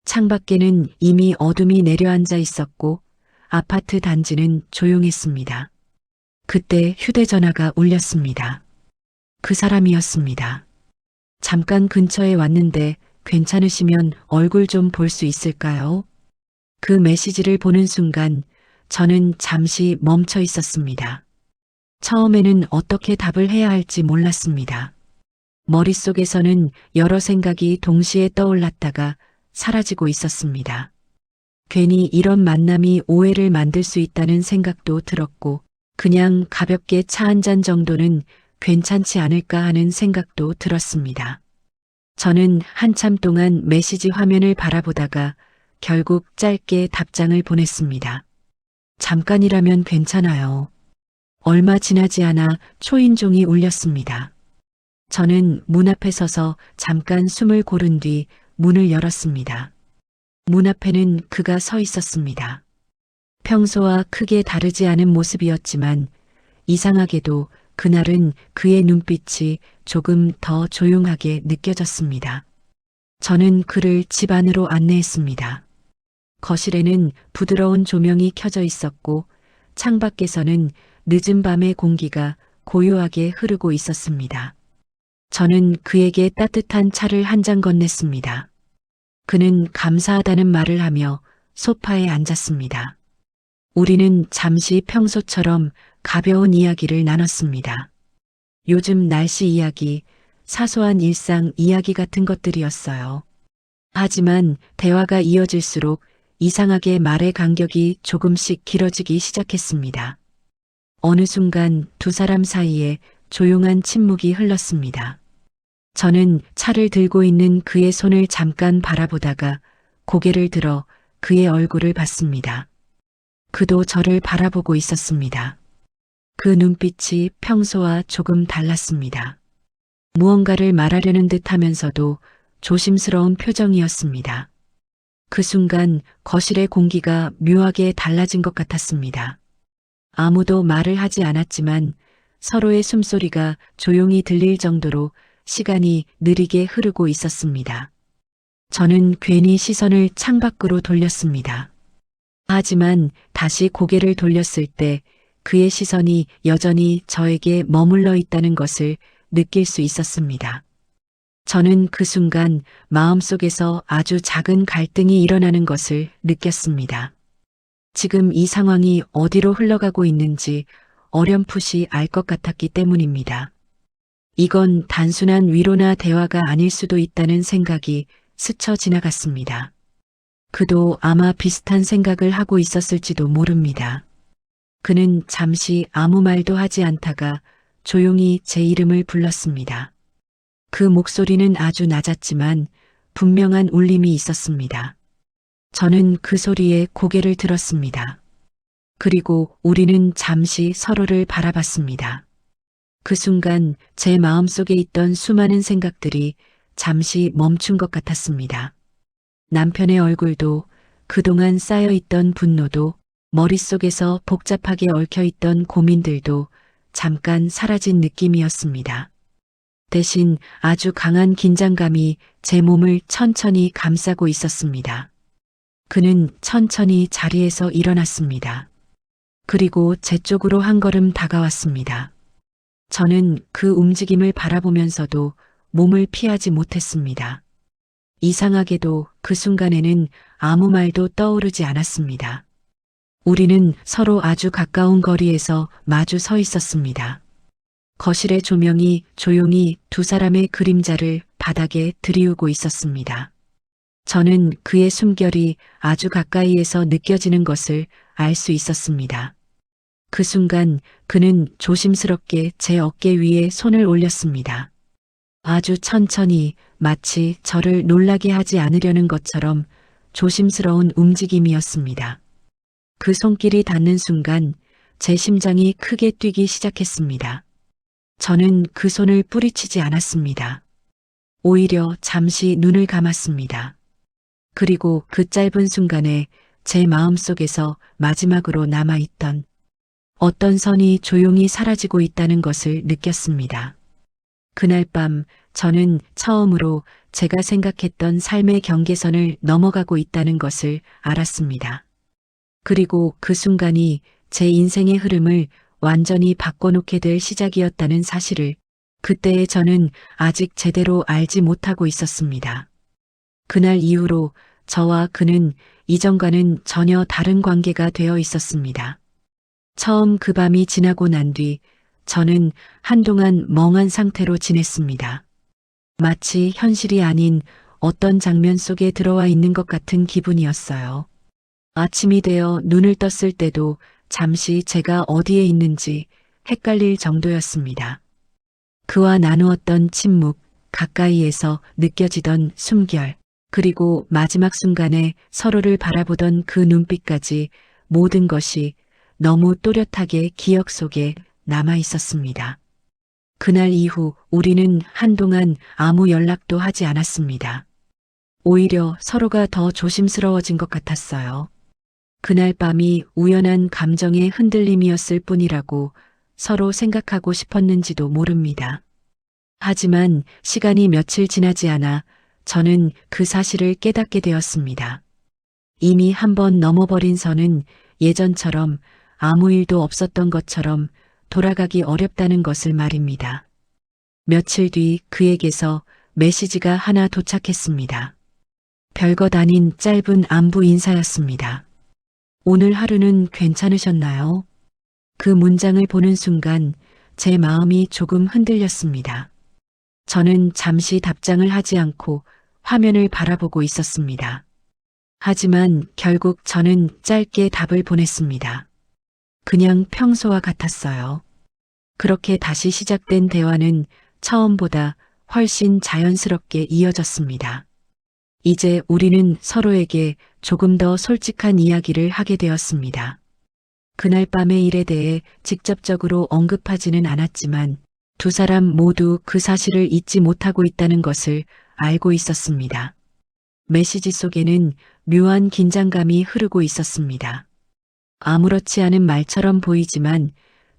C: 창밖에는 이미 어둠이 내려앉아 있었고 아파트 단지는 조용했습니다. 그때 휴대전화가 울렸습니다. 그 사람이었습니다. 잠깐 근처에 왔는데 괜찮으시면 얼굴 좀 볼 수 있을까요? 그 메시지를 보는 순간 저는 잠시 멈춰 있었습니다. 처음에는 어떻게 답을 해야 할지 몰랐습니다. 머릿속에서는 여러 생각이 동시에 떠올랐다가 사라지고 있었습니다. 괜히 이런 만남이 오해를 만들 수 있다는 생각도 들었고, 그냥 가볍게 차 한 잔 정도는 괜찮지 않을까 하는 생각도 들었습니다. 저는 한참 동안 메시지 화면을 바라보다가 결국 짧게 답장을 보냈습니다. 잠깐이라면 괜찮아요. 얼마 지나지 않아 초인종이 울렸습니다. 저는 문 앞에 서서 잠깐 숨을 고른 뒤 문을 열었습니다. 문 앞에는 그가 서 있었습니다. 평소와 크게 다르지 않은 모습이었지만 이상하게도 그날은 그의 눈빛이 조금 더 조용하게 느껴졌습니다. 저는 그를 집 안으로 안내했습니다. 거실에는 부드러운 조명이 켜져 있었고 창밖에서는 늦은 밤의 공기가 고요하게 흐르고 있었습니다. 저는 그에게 따뜻한 차를 한 잔 건넸습니다. 그는 감사하다는 말을 하며 소파에 앉았습니다. 우리는 잠시 평소처럼 가벼운 이야기를 나눴습니다. 요즘 날씨 이야기, 사소한 일상 이야기 같은 것들이었어요. 하지만 대화가 이어질수록 이상하게 말의 간격이 조금씩 길어지기 시작했습니다. 어느 순간 두 사람 사이에 조용한 침묵이 흘렀습니다. 저는 차를 들고 있는 그의 손을 잠깐 바라보다가 고개를 들어 그의 얼굴을 봤습니다. 그도 저를 바라보고 있었습니다. 그 눈빛이 평소와 조금 달랐습니다. 무언가를 말하려는 듯 하면서도 조심스러운 표정이었습니다. 그 순간 거실의 공기가 묘하게 달라진 것 같았습니다. 아무도 말을 하지 않았지만 서로의 숨소리가 조용히 들릴 정도로 시간이 느리게 흐르고 있었습니다. 저는 괜히 시선을 창밖으로 돌렸습니다. 하지만 다시 고개를 돌렸을 때 그의 시선이 여전히 저에게 머물러 있다는 것을 느낄 수 있었습니다. 저는 그 순간 마음속에서 아주 작은 갈등이 일어나는 것을 느꼈습니다. 지금 이 상황이 어디로 흘러가고 있는지 어렴풋이 알 것 같았기 때문입니다. 이건 단순한 위로나 대화가 아닐 수도 있다는 생각이 스쳐 지나갔습니다. 그도 아마 비슷한 생각을 하고 있었을지도 모릅니다. 그는 잠시 아무 말도 하지 않다가 조용히 제 이름을 불렀습니다. 그 목소리는 아주 낮았지만 분명한 울림이 있었습니다. 저는 그 소리에 고개를 들었습니다. 그리고 우리는 잠시 서로를 바라봤습니다. 그 순간 제 마음속에 있던 수많은 생각들이 잠시 멈춘 것 같았습니다. 남편의 얼굴도, 그동안 쌓여있던 분노도, 머릿속에서 복잡하게 얽혀있던 고민들도 잠깐 사라진 느낌이었습니다. 대신 아주 강한 긴장감이 제 몸을 천천히 감싸고 있었습니다. 그는 천천히 자리에서 일어났습니다. 그리고 제 쪽으로 한 걸음 다가왔습니다. 저는 그 움직임을 바라보면서도 몸을 피하지 못했습니다. 이상하게도 그 순간에는 아무 말도 떠오르지 않았습니다. 우리는 서로 아주 가까운 거리에서 마주 서 있었습니다. 거실의 조명이 조용히 두 사람의 그림자를 바닥에 들이우고 있었습니다. 저는 그의 숨결이 아주 가까이에서 느껴지는 것을 알 수 있었습니다. 그 순간 그는 조심스럽게 제 어깨 위에 손을 올렸습니다. 아주 천천히, 마치 저를 놀라게 하지 않으려는 것처럼 조심스러운 움직임이었습니다. 그 손길이 닿는 순간 제 심장이 크게 뛰기 시작했습니다. 저는 그 손을 뿌리치지 않았습니다. 오히려 잠시 눈을 감았습니다. 그리고 그 짧은 순간에 제 마음속에서 마지막으로 남아있던 어떤 선이 조용히 사라지고 있다는 것을 느꼈습니다. 그날 밤 저는 처음으로 제가 생각했던 삶의 경계선을 넘어가고 있다는 것을 알았습니다. 그리고 그 순간이 제 인생의 흐름을 완전히 바꿔놓게 될 시작이었다는 사실을 그때의 저는 아직 제대로 알지 못하고 있었습니다. 그날 이후로 저와 그는 이전과는 전혀 다른 관계가 되어 있었습니다. 처음 그 밤이 지나고 난 뒤 저는 한동안 멍한 상태로 지냈습니다. 마치 현실이 아닌 어떤 장면 속에 들어와 있는 것 같은 기분이었어요. 아침이 되어 눈을 떴을 때도 잠시 제가 어디에 있는지 헷갈릴 정도였습니다. 그와 나누었던 침묵, 가까이에서 느껴지던 숨결, 그리고 마지막 순간에 서로를 바라보던 그 눈빛까지 모든 것이 너무 또렷하게 기억 속에 남아 있었습니다. 그날 이후 우리는 한동안 아무 연락도 하지 않았습니다. 오히려 서로가 더 조심스러워진 것 같았어요. 그날 밤이 우연한 감정의 흔들림이었을 뿐이라고 서로 생각하고 싶었는지도 모릅니다. 하지만 시간이 며칠 지나지 않아 저는 그 사실을 깨닫게 되었습니다. 이미 한번 넘어버린 선은 예전처럼 아무 일도 없었던 것처럼 돌아가기 어렵다는 것을 말입니다. 며칠 뒤 그에게서 메시지가 하나 도착했습니다. 별것 아닌 짧은 안부 인사였습니다. 오늘 하루는 괜찮으셨나요? 그 문장을 보는 순간 제 마음이 조금 흔들렸습니다. 저는 잠시 답장을 하지 않고 화면을 바라보고 있었습니다. 하지만 결국 저는 짧게 답을 보냈습니다. 그냥 평소와 같았어요. 그렇게 다시 시작된 대화는 처음보다 훨씬 자연스럽게 이어졌습니다. 이제 우리는 서로에게 조금 더 솔직한 이야기를 하게 되었습니다. 그날 밤의 일에 대해 직접적으로 언급하지는 않았지만 두 사람 모두 그 사실을 잊지 못하고 있다는 것을 알고 있었습니다. 메시지 속에는 묘한 긴장감이 흐르고 있었습니다. 아무렇지 않은 말처럼 보이지만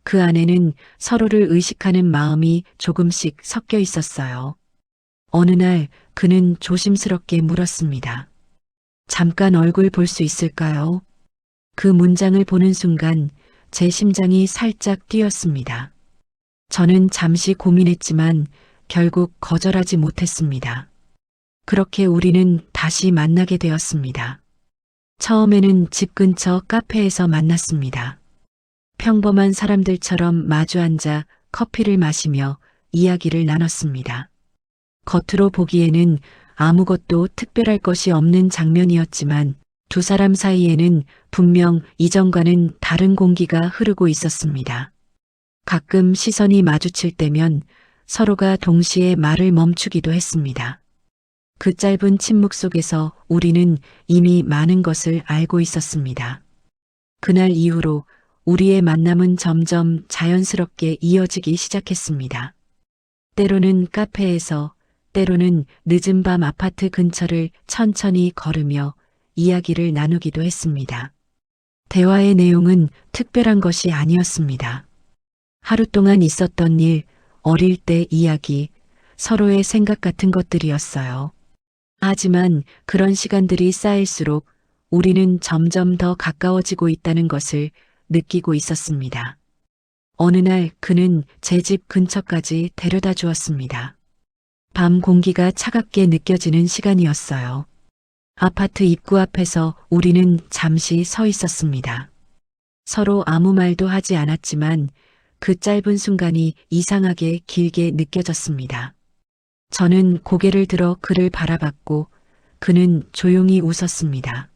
C: 그 안에는 서로를 의식하는 마음이 조금씩 섞여 있었어요. 어느 날 그는 조심스럽게 물었습니다. 잠깐 얼굴 볼 수 있을까요? 그 문장을 보는 순간 제 심장이 살짝 뛰었습니다. 저는 잠시 고민했지만 결국 거절하지 못했습니다. 그렇게 우리는 다시 만나게 되었습니다. 처음에는 집 근처 카페에서 만났습니다. 평범한 사람들처럼 마주 앉아 커피를 마시며 이야기를 나눴습니다. 겉으로 보기에는 아무것도 특별할 것이 없는 장면이었지만 두 사람 사이에는 분명 이전과는 다른 공기가 흐르고 있었습니다. 가끔 시선이 마주칠 때면 서로가 동시에 말을 멈추기도 했습니다. 그 짧은 침묵 속에서 우리는 이미 많은 것을 알고 있었습니다. 그날 이후로 우리의 만남은 점점 자연스럽게 이어지기 시작했습니다. 때로는 카페에서, 때로는 늦은 밤 아파트 근처를 천천히 걸으며 이야기를 나누기도 했습니다. 대화의 내용은 특별한 것이 아니었습니다. 하루 동안 있었던 일, 어릴 때 이야기, 서로의 생각 같은 것들이었어요. 하지만 그런 시간들이 쌓일수록 우리는 점점 더 가까워지고 있다는 것을 느끼고 있었습니다. 어느 날 그는 제 집 근처까지 데려다 주었습니다. 밤 공기가 차갑게 느껴지는 시간이었어요. 아파트 입구 앞에서 우리는 잠시 서 있었습니다. 서로 아무 말도 하지 않았지만 그 짧은 순간이 이상하게 길게 느껴졌습니다. 저는 고개를 들어 그를 바라봤고 그는 조용히 웃었습니다.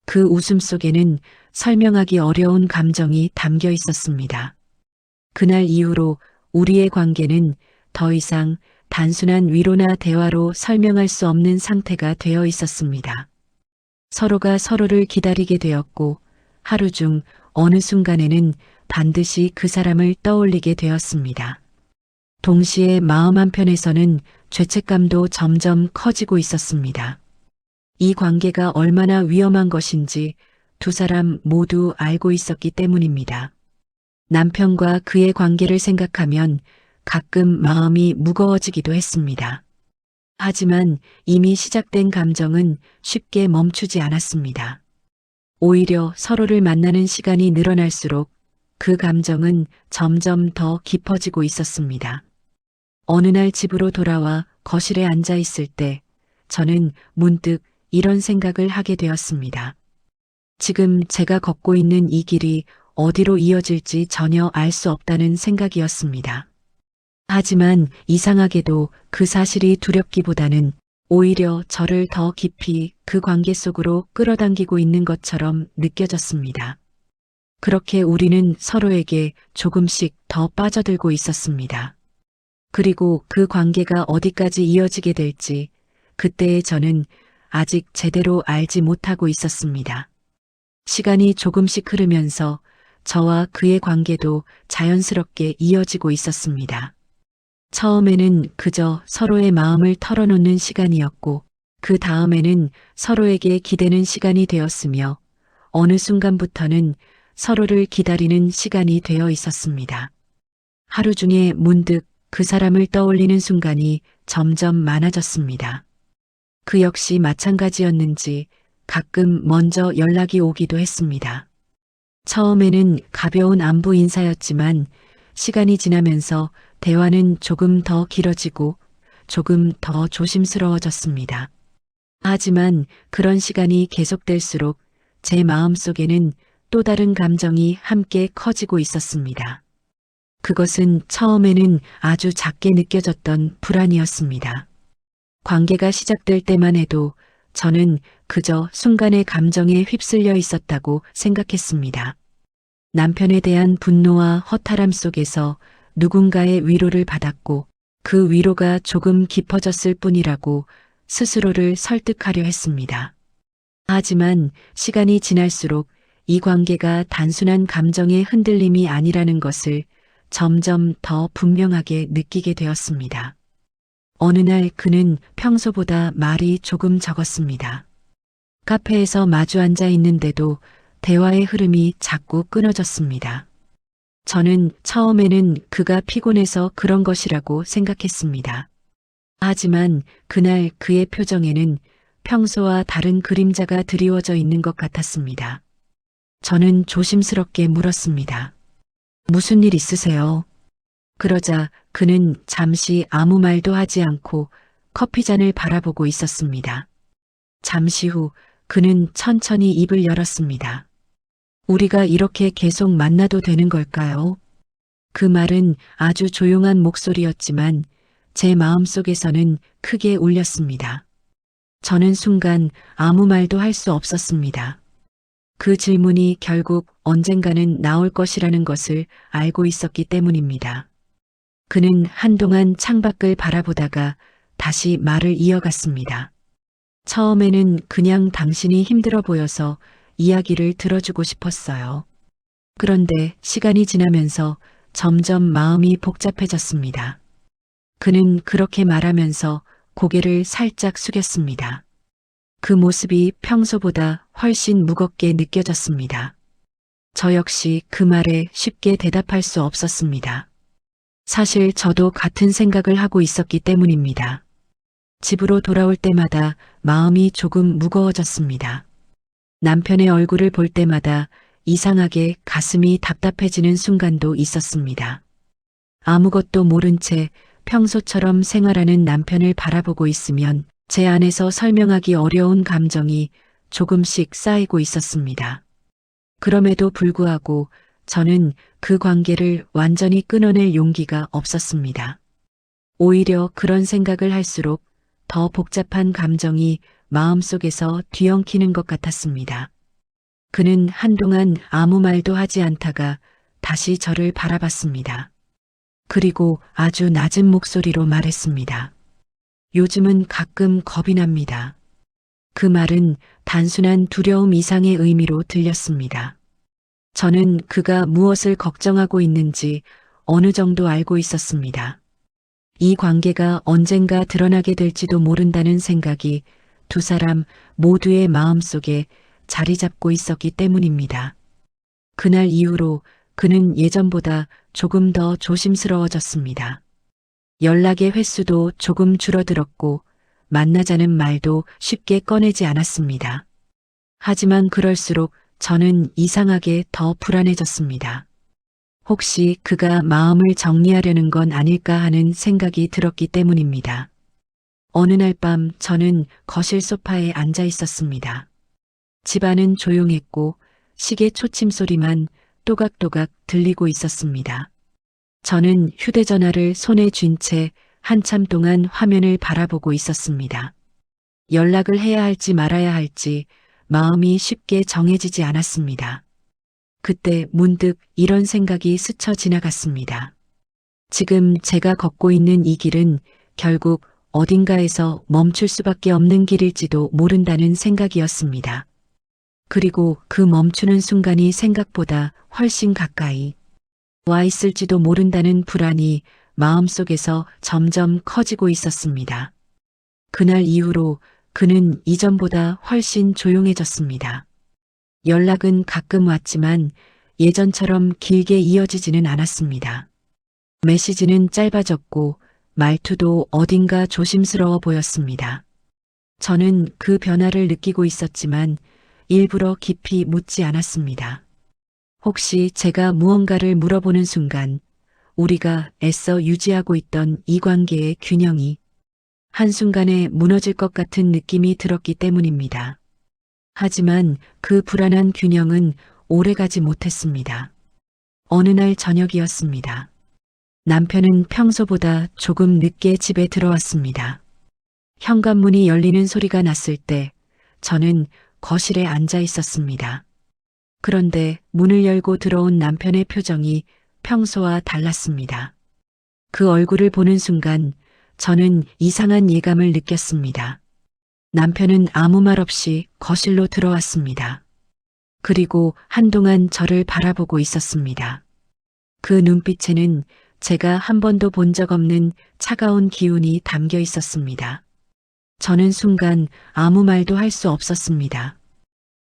C: 그 웃음 속에는 설명하기 어려운 감정이 담겨 있었습니다. 그날 이후로 우리의 관계는 더 이상 단순한 위로나 대화로 설명할 수 없는 상태가 되어 있었습니다. 서로가 서로를 기다리게 되었고 하루 중 어느 순간에는 반드시 그 사람을 떠올리게 되었습니다. 동시에 마음 한편에서는 죄책감도 점점 커지고 있었습니다. 이 관계가 얼마나 위험한 것인지 두 사람 모두 알고 있었기 때문입니다. 남편과 그의 관계를 생각하면 가끔 마음이 무거워지기도 했습니다. 하지만 이미 시작된 감정은 쉽게 멈추지 않았습니다. 오히려 서로를 만나는 시간이 늘어날수록 그 감정은 점점 더 깊어지고 있었습니다. 어느 날 집으로 돌아와 거실에 앉아 있을 때 저는 문득 이런 생각을 하게 되었습니다. 지금 제가 걷고 있는 이 길이 어디로 이어질지 전혀 알 수 없다는 생각이었습니다. 하지만 이상하게도 그 사실이 두렵기보다는 오히려 저를 더 깊이 그 관계 속으로 끌어당기고 있는 것처럼 느껴졌습니다. 그렇게 우리는 서로에게 조금씩 더 빠져들고 있었습니다. 그리고 그 관계가 어디까지 이어지게 될지 그때의 저는 아직 제대로 알지 못하고 있었습니다. 시간이 조금씩 흐르면서 저와 그의 관계도 자연스럽게 이어지고 있었습니다. 처음에는 그저 서로의 마음을 털어놓는 시간이었고 그 다음에는 서로에게 기대는 시간이 되었으며 어느 순간부터는 서로를 기다리는 시간이 되어 있었습니다. 하루 중에 문득 그 사람을 떠올리는 순간이 점점 많아졌습니다. 그 역시 마찬가지였는지 가끔 먼저 연락이 오기도 했습니다. 처음에는 가벼운 안부 인사였지만 시간이 지나면서 대화는 조금 더 길어지고 조금 더 조심스러워졌습니다. 하지만 그런 시간이 계속될수록 제 마음속에는 또 다른 감정이 함께 커지고 있었습니다. 그것은 처음에는 아주 작게 느껴졌던 불안이었습니다. 관계가 시작될 때만 해도 저는 그저 순간의 감정에 휩쓸려 있었다고 생각했습니다. 남편에 대한 분노와 허탈함 속에서 누군가의 위로를 받았고 그 위로가 조금 깊어졌을 뿐이라고 스스로를 설득하려 했습니다. 하지만 시간이 지날수록 이 관계가 단순한 감정의 흔들림이 아니라는 것을 점점 더 분명하게 느끼게 되었습니다. 어느 날 그는 평소보다 말이 조금 적었습니다. 카페에서 마주 앉아 있는데도 대화의 흐름이 자꾸 끊어졌습니다. 저는 처음에는 그가 피곤해서 그런 것이라고 생각했습니다. 하지만 그날 그의 표정에는 평소와 다른 그림자가 드리워져 있는 것 같았습니다. 저는 조심스럽게 물었습니다. 무슨 일 있으세요? 그러자 그는 잠시 아무 말도 하지 않고 커피잔을 바라보고 있었습니다. 잠시 후 그는 천천히 입을 열었습니다. 우리가 이렇게 계속 만나도 되는 걸까요? 그 말은 아주 조용한 목소리였지만 제 마음속에서는 크게 울렸습니다. 저는 순간 아무 말도 할 수 없었습니다. 그 질문이 결국 언젠가는 나올 것이라는 것을 알고 있었기 때문입니다. 그는 한동안 창밖을 바라보다가 다시 말을 이어갔습니다. 처음에는 그냥 당신이 힘들어 보여서 이야기를 들어주고 싶었어요. 그런데 시간이 지나면서 점점 마음이 복잡해졌습니다. 그는 그렇게 말하면서 고개를 살짝 숙였습니다. 그 모습이 평소보다 훨씬 무겁게 느껴졌습니다. 저 역시 그 말에 쉽게 대답할 수 없었습니다. 사실 저도 같은 생각을 하고 있었기 때문입니다. 집으로 돌아올 때마다 마음이 조금 무거워졌습니다. 남편의 얼굴을 볼 때마다 이상하게 가슴이 답답해지는 순간도 있었습니다. 아무것도 모른 채 평소처럼 생활하는 남편을 바라보고 있으면 제 안에서 설명하기 어려운 감정이 조금씩 쌓이고 있었습니다. 그럼에도 불구하고 저는 그 관계를 완전히 끊어낼 용기가 없었습니다. 오히려 그런 생각을 할수록 더 복잡한 감정이 마음속에서 뒤엉키는 것 같았습니다. 그는 한동안 아무 말도 하지 않다가 다시 저를 바라봤습니다. 그리고 아주 낮은 목소리로 말했습니다. 요즘은 가끔 겁이 납니다. 그 말은 단순한 두려움 이상의 의미로 들렸습니다. 저는 그가 무엇을 걱정하고 있는지 어느 정도 알고 있었습니다. 이 관계가 언젠가 드러나게 될지도 모른다는 생각이 두 사람 모두의 마음속에 자리 잡고 있었기 때문입니다. 그날 이후로 그는 예전보다 조금 더 조심스러워졌습니다. 연락의 횟수도 조금 줄어들었고 만나자는 말도 쉽게 꺼내지 않았습니다. 하지만 그럴수록 저는 이상하게 더 불안해졌습니다. 혹시 그가 마음을 정리하려는 건 아닐까 하는 생각이 들었기 때문입니다. 어느 날 밤 저는 거실 소파에 앉아 있었습니다. 집안은 조용했고 시계 초침 소리만 또각또각 들리고 있었습니다. 저는 휴대전화를 손에 쥔 채 한참 동안 화면을 바라보고 있었습니다. 연락을 해야 할지 말아야 할지 마음이 쉽게 정해지지 않았습니다. 그때 문득 이런 생각이 스쳐 지나갔습니다. 지금 제가 걷고 있는 이 길은 결국 어딘가에서 멈출 수밖에 없는 길일지도 모른다는 생각이었습니다. 그리고 그 멈추는 순간이 생각보다 훨씬 가까이 와 있을지도 모른다는 불안이 마음속에서 점점 커지고 있었습니다. 그날 이후로 그는 이전보다 훨씬 조용해졌습니다. 연락은 가끔 왔지만 예전처럼 길게 이어지지는 않았습니다. 메시지는 짧아졌고 말투도 어딘가 조심스러워 보였습니다. 저는 그 변화를 느끼고 있었지만 일부러 깊이 묻지 않았습니다. 혹시 제가 무언가를 물어보는 순간 우리가 애써 유지하고 있던 이 관계의 균형이 한순간에 무너질 것 같은 느낌이 들었기 때문입니다. 하지만 그 불안한 균형은 오래가지 못했습니다. 어느 날 저녁이었습니다. 남편은 평소보다 조금 늦게 집에 들어왔습니다. 현관문이 열리는 소리가 났을 때 저는 거실에 앉아 있었습니다. 그런데 문을 열고 들어온 남편의 표정이 평소와 달랐습니다. 그 얼굴을 보는 순간 저는 이상한 예감을 느꼈습니다. 남편은 아무 말 없이 거실로 들어왔습니다. 그리고 한동안 저를 바라보고 있었습니다. 그 눈빛에는 제가 한 번도 본 적 없는 차가운 기운이 담겨 있었습니다. 저는 순간 아무 말도 할 수 없었습니다.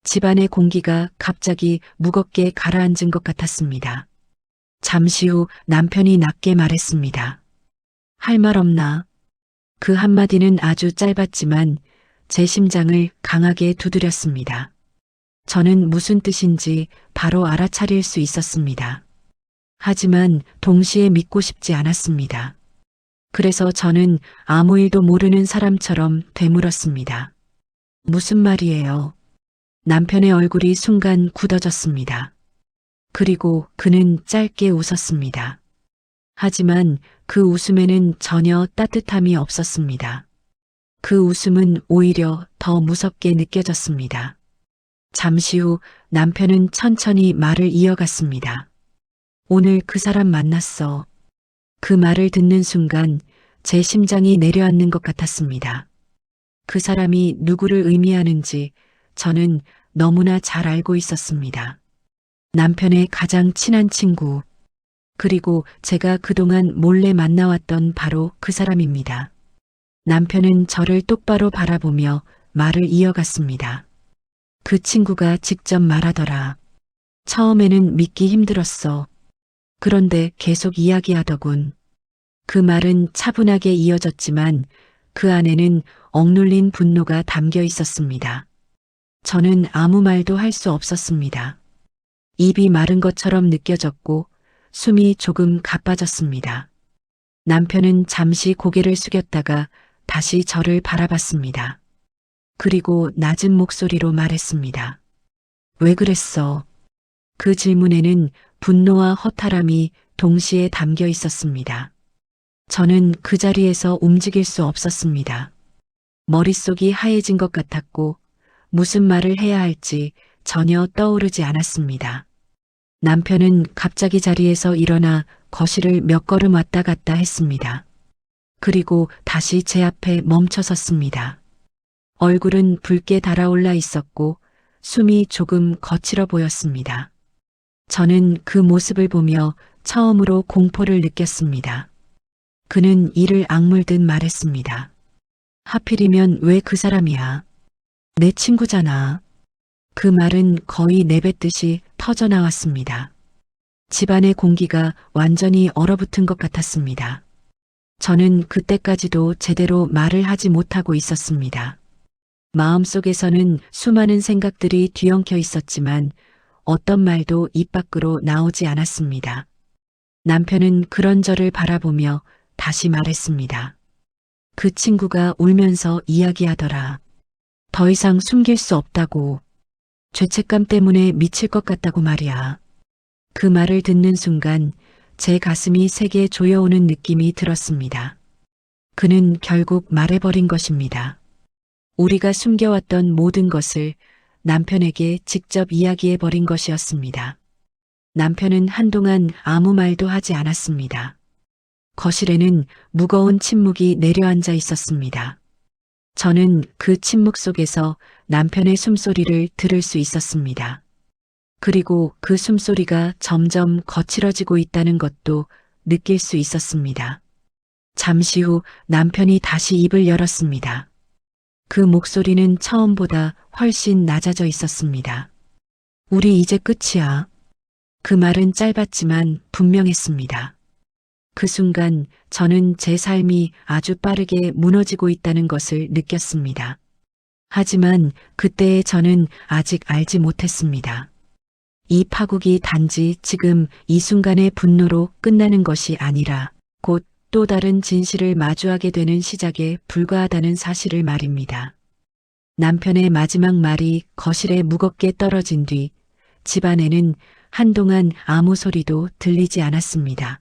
C: 집안의 공기가 갑자기 무겁게 가라앉은 것 같았습니다. 잠시 후 남편이 낮게 말했습니다. 할 말 없나? 그 한마디는 아주 짧았지만 제 심장을 강하게 두드렸습니다. 저는 무슨 뜻인지 바로 알아차릴 수 있었습니다. 하지만 동시에 믿고 싶지 않았습니다. 그래서 저는 아무 일도 모르는 사람처럼 되물었습니다. 무슨 말이에요? 남편의 얼굴이 순간 굳어졌습니다. 그리고 그는 짧게 웃었습니다. 하지만 그 웃음에는 전혀 따뜻함이 없었습니다. 그 웃음은 오히려 더 무섭게 느껴졌습니다. 잠시 후 남편은 천천히 말을 이어갔습니다. 오늘 그 사람 만났어. 그 말을 듣는 순간 제 심장이 내려앉는 것 같았습니다. 그 사람이 누구를 의미하는지 저는 너무나 잘 알고 있었습니다. 남편의 가장 친한 친구, 그리고 제가 그동안 몰래 만나왔던 바로 그 사람입니다. 남편은 저를 똑바로 바라보며 말을 이어갔습니다. 그 친구가 직접 말하더라. 처음에는 믿기 힘들었어. 그런데 계속 이야기하더군. 그 말은 차분하게 이어졌지만 그 안에는 억눌린 분노가 담겨 있었습니다. 저는 아무 말도 할 수 없었습니다. 입이 마른 것처럼 느껴졌고 숨이 조금 가빠졌습니다. 남편은 잠시 고개를 숙였다가 다시 저를 바라봤습니다. 그리고 낮은 목소리로 말했습니다. 왜 그랬어? 그 질문에는 분노와 허탈함이 동시에 담겨 있었습니다. 저는 그 자리에서 움직일 수 없었습니다. 머릿속이 하얘진 것 같았고 무슨 말을 해야 할지 전혀 떠오르지 않았습니다. 남편은 갑자기 자리에서 일어나 거실을 몇 걸음 왔다 갔다 했습니다. 그리고 다시 제 앞에 멈춰 섰습니다. 얼굴은 붉게 달아올라 있었고 숨이 조금 거칠어 보였습니다. 저는 그 모습을 보며 처음으로 공포를 느꼈습니다. 그는 이를 악물듯 말했습니다. 하필이면 왜 그 사람이야? 내 친구잖아. 그 말은 거의 내뱉듯이 터져나왔습니다. 집안의 공기가 완전히 얼어붙은 것 같았습니다. 저는 그때까지도 제대로 말을 하지 못하고 있었습니다. 마음속에서는 수많은 생각들이 뒤엉켜 있었지만 어떤 말도 입 밖으로 나오지 않았습니다. 남편은 그런 저를 바라보며 다시 말했습니다. 그 친구가 울면서 이야기하더라. 더 이상 숨길 수 없다고. 죄책감 때문에 미칠 것 같다고 말이야. 그 말을 듣는 순간 제 가슴이 세게 조여오는 느낌이 들었습니다. 그는 결국 말해버린 것입니다. 우리가 숨겨왔던 모든 것을 남편에게 직접 이야기해버린 것이었습니다. 남편은 한동안 아무 말도 하지 않았습니다. 거실에는 무거운 침묵이 내려앉아 있었습니다. 저는 그 침묵 속에서 남편의 숨소리를 들을 수 있었습니다. 그리고 그 숨소리가 점점 거칠어지고 있다는 것도 느낄 수 있었습니다. 잠시 후 남편이 다시 입을 열었습니다. 그 목소리는 처음보다 훨씬 낮아져 있었습니다. 우리 이제 끝이야. 그 말은 짧았지만 분명했습니다. 그 순간 저는 제 삶이 아주 빠르게 무너지고 있다는 것을 느꼈습니다. 하지만 그때의 저는 아직 알지 못했습니다. 이 파국이 단지 지금 이 순간의 분노로 끝나는 것이 아니라 곧 또 다른 진실을 마주하게 되는 시작에 불과하다는 사실을 말입니다. 남편의 마지막 말이 거실에 무겁게 떨어진 뒤 집안에는 한동안 아무 소리도 들리지 않았습니다.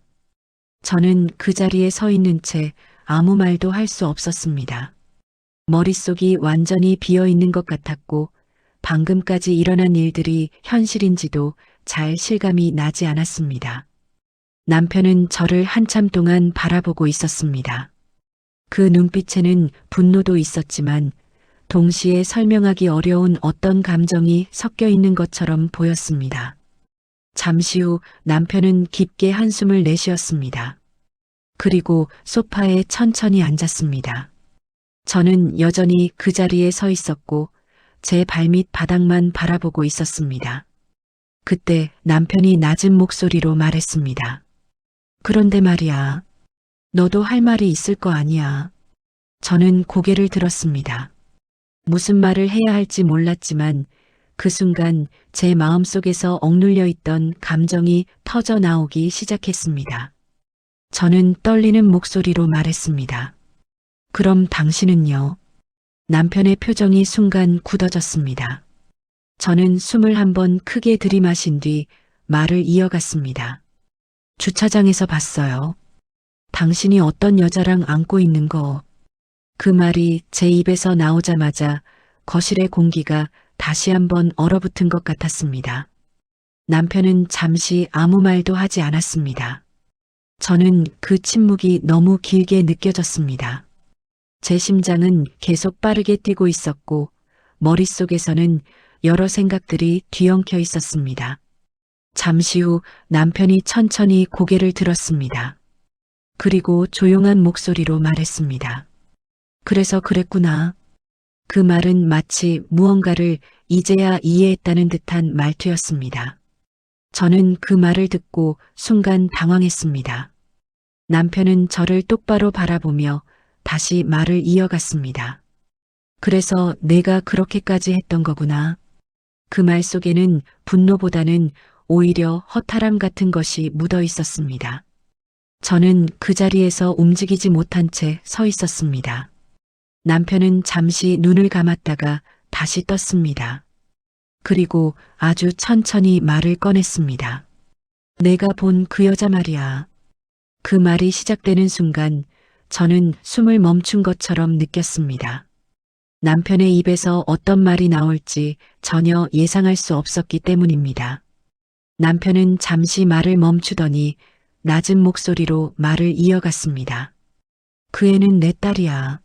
C: 저는 그 자리에 서 있는 채 아무 말도 할 수 없었습니다. 머릿속이 완전히 비어 있는 것 같았고 방금까지 일어난 일들이 현실인지도 잘 실감이 나지 않았습니다. 남편은 저를 한참 동안 바라보고 있었습니다. 그 눈빛에는 분노도 있었지만 동시에 설명하기 어려운 어떤 감정이 섞여 있는 것처럼 보였습니다. 잠시 후 남편은 깊게 한숨을 내쉬었습니다. 그리고 소파에 천천히 앉았습니다. 저는 여전히 그 자리에 서 있었고 제 발밑 바닥만 바라보고 있었습니다. 그때 남편이 낮은 목소리로 말했습니다. 그런데 말이야. 너도 할 말이 있을 거 아니야. 저는 고개를 들었습니다. 무슨 말을 해야 할지 몰랐지만 그 순간 제 마음속에서 억눌려 있던 감정이 터져 나오기 시작했습니다. 저는 떨리는 목소리로 말했습니다. 그럼 당신은요? 남편의 표정이 순간 굳어졌습니다. 저는 숨을 한번 크게 들이마신 뒤 말을 이어갔습니다. 주차장에서 봤어요. 당신이 어떤 여자랑 안고 있는 거. 그 말이 제 입에서 나오자마자 거실의 공기가 다시 한번 얼어붙은 것 같았습니다. 남편은 잠시 아무 말도 하지 않았습니다. 저는 그 침묵이 너무 길게 느껴졌습니다. 제 심장은 계속 빠르게 뛰고 있었고 머릿속에서는 여러 생각들이 뒤엉켜 있었습니다. 잠시 후 남편이 천천히 고개를 들었습니다. 그리고 조용한 목소리로 말했습니다. 그래서 그랬구나. 그 말은 마치 무언가를 이제야 이해했다는 듯한 말투였습니다. 저는 그 말을 듣고 순간 당황했습니다. 남편은 저를 똑바로 바라보며 다시 말을 이어갔습니다. 그래서 내가 그렇게까지 했던 거구나. 그 말 속에는 분노보다는 오히려 허탈함 같은 것이 묻어 있었습니다. 저는 그 자리에서 움직이지 못한 채 서 있었습니다. 남편은 잠시 눈을 감았다가 다시 떴습니다. 그리고 아주 천천히 말을 꺼냈습니다. 내가 본 그 여자 말이야. 그 말이 시작되는 순간 저는 숨을 멈춘 것처럼 느꼈습니다. 남편의 입에서 어떤 말이 나올지 전혀 예상할 수 없었기 때문입니다. 남편은 잠시 말을 멈추더니 낮은 목소리로 말을 이어갔습니다. 그 애는 내 딸이야.